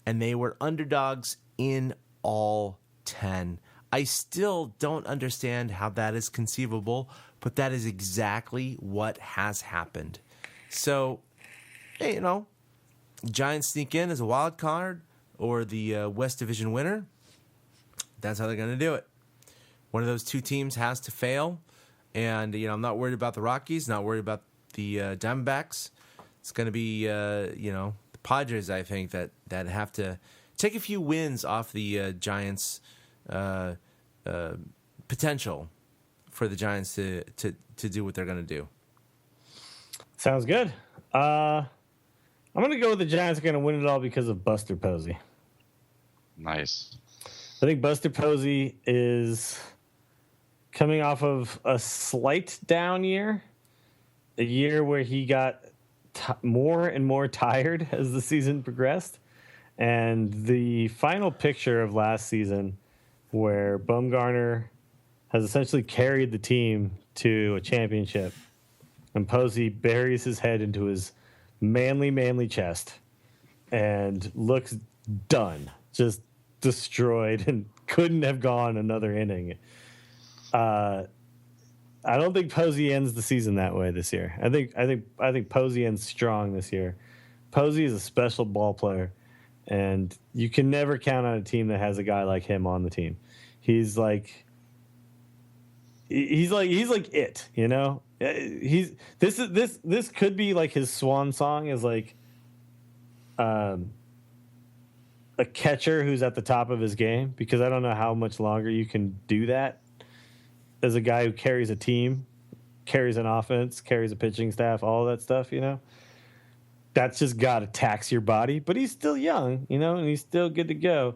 and they were underdogs in all 10. I still don't understand how that is conceivable, but that is exactly what has happened. So, hey, you know, Giants sneak in as a wild card or the West Division winner. That's how they're going to do it. One of those two teams has to fail. And, you know, I'm not worried about the Rockies, not worried about the Diamondbacks. It's going to be, the Padres, I think, that have to take a few wins off the Giants' potential for the Giants to do what they're going to do. Sounds good. I'm going to go with the Giants are going to win it all because of Buster Posey. Nice. I think Buster Posey is coming off of a slight down year, a year where he got more and more tired as the season progressed. And the final picture of last season, where Bumgarner has essentially carried the team to a championship, and Posey buries his head into his manly chest and looks done, just destroyed, and couldn't have gone another inning. I don't think Posey ends the season that way this year. I think Posey ends strong this year. Posey is a special ball player, and you can never count on a team that has a guy like him on the team. He's like it, you know. This could be like his swan song is like a catcher who's at the top of his game, because I don't know how much longer you can do that as a guy who carries a team, carries an offense, carries a pitching staff, all that stuff, you know. That's just got to tax your body, but he's still young, you know, and he's still good to go.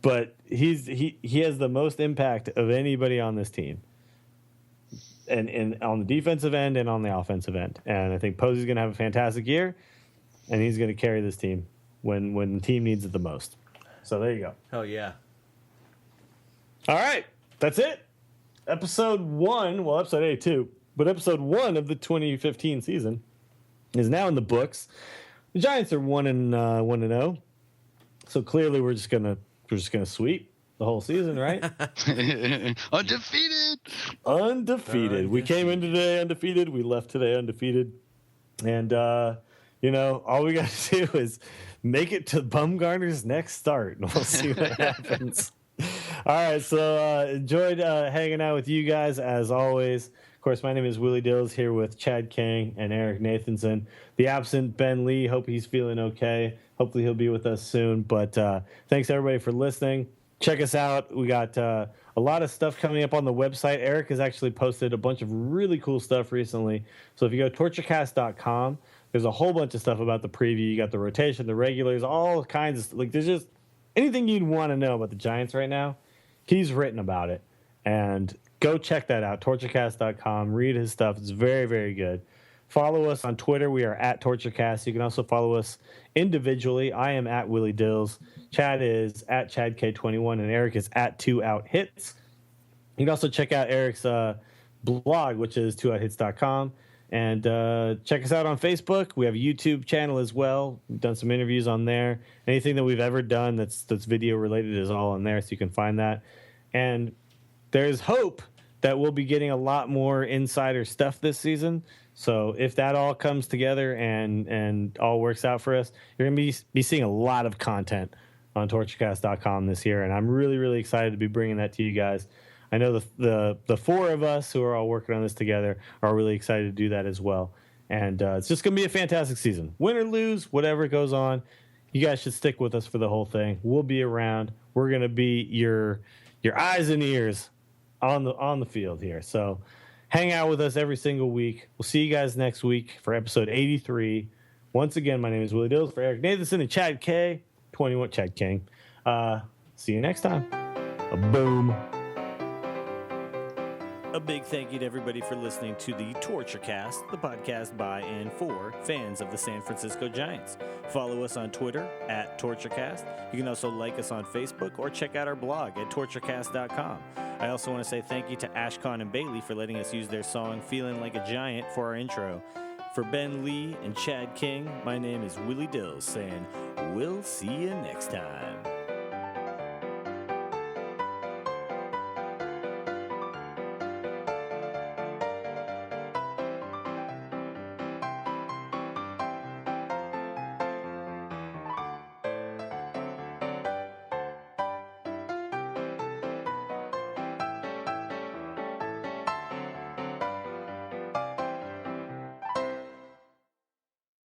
But he has the most impact of anybody on this team. And on the defensive end and on the offensive end. And I think Posey's going to have a fantastic year, and he's going to carry this team when the team needs it the most. So there you go. Hell yeah. All right. That's it. Episode 1, well, episode 82, but episode 1 of the 2015 season is now in the books. The Giants are 1-0. So clearly we're just going to sweep the whole season, right? Undefeated. We came in today undefeated. We left today undefeated. And, all we got to do is make it to Bumgarner's next start, and we'll see what happens. All right, so enjoyed hanging out with you guys, as always. Of course, my name is Willie Dills, here with Chad King and Eric Nathanson. The absent Ben Lee, hope he's feeling okay. Hopefully he'll be with us soon. But thanks, everybody, for listening. Check us out. We got a lot of stuff coming up on the website. Eric has actually posted a bunch of really cool stuff recently. So if you go to torturecast.com, there's a whole bunch of stuff about the preview. You got the rotation, the regulars, all kinds of, like, there's just anything you'd want to know about the Giants right now. He's written about it. And go check that out, torturecast.com. Read his stuff. It's very, very good. Follow us on Twitter. We are at TortureCast. You can also follow us individually. I am at Willie Dills. Chad is at ChadK21, and Eric is at 2OutHits. You can also check out Eric's blog, which is 2outhits.com. And check us out on Facebook. We have a YouTube channel as well. We've done some interviews on there. Anything that we've ever done that's video related is all on there, so you can find that. And there's hope that we'll be getting a lot more insider stuff this season. So if that all comes together and all works out for us, you're going to be seeing a lot of content on torturecast.com this year. And I'm really, really excited to be bringing that to you guys. I know the four of us who are all working on this together are really excited to do that as well. And it's just going to be a fantastic season. Win or lose, whatever goes on, you guys should stick with us for the whole thing. We'll be around. We're going to be your eyes and ears on the field here. So hang out with us every single week. We'll see you guys next week for episode 83. Once again, my name is Willie Dills, for Eric Nathanson and Chad K. 21 Chad King. See you next time. Boom. A big thank you to everybody for listening to the TortureCast, the podcast by and for fans of the San Francisco Giants. Follow us on Twitter at TortureCast. You can also like us on Facebook or check out our blog at torturecast.com. I also want to say thank you to Ashcon and Bailey for letting us use their song Feeling Like a Giant for our intro. For Ben Lee and Chad King, my name is Willie Dills, saying we'll see you next time.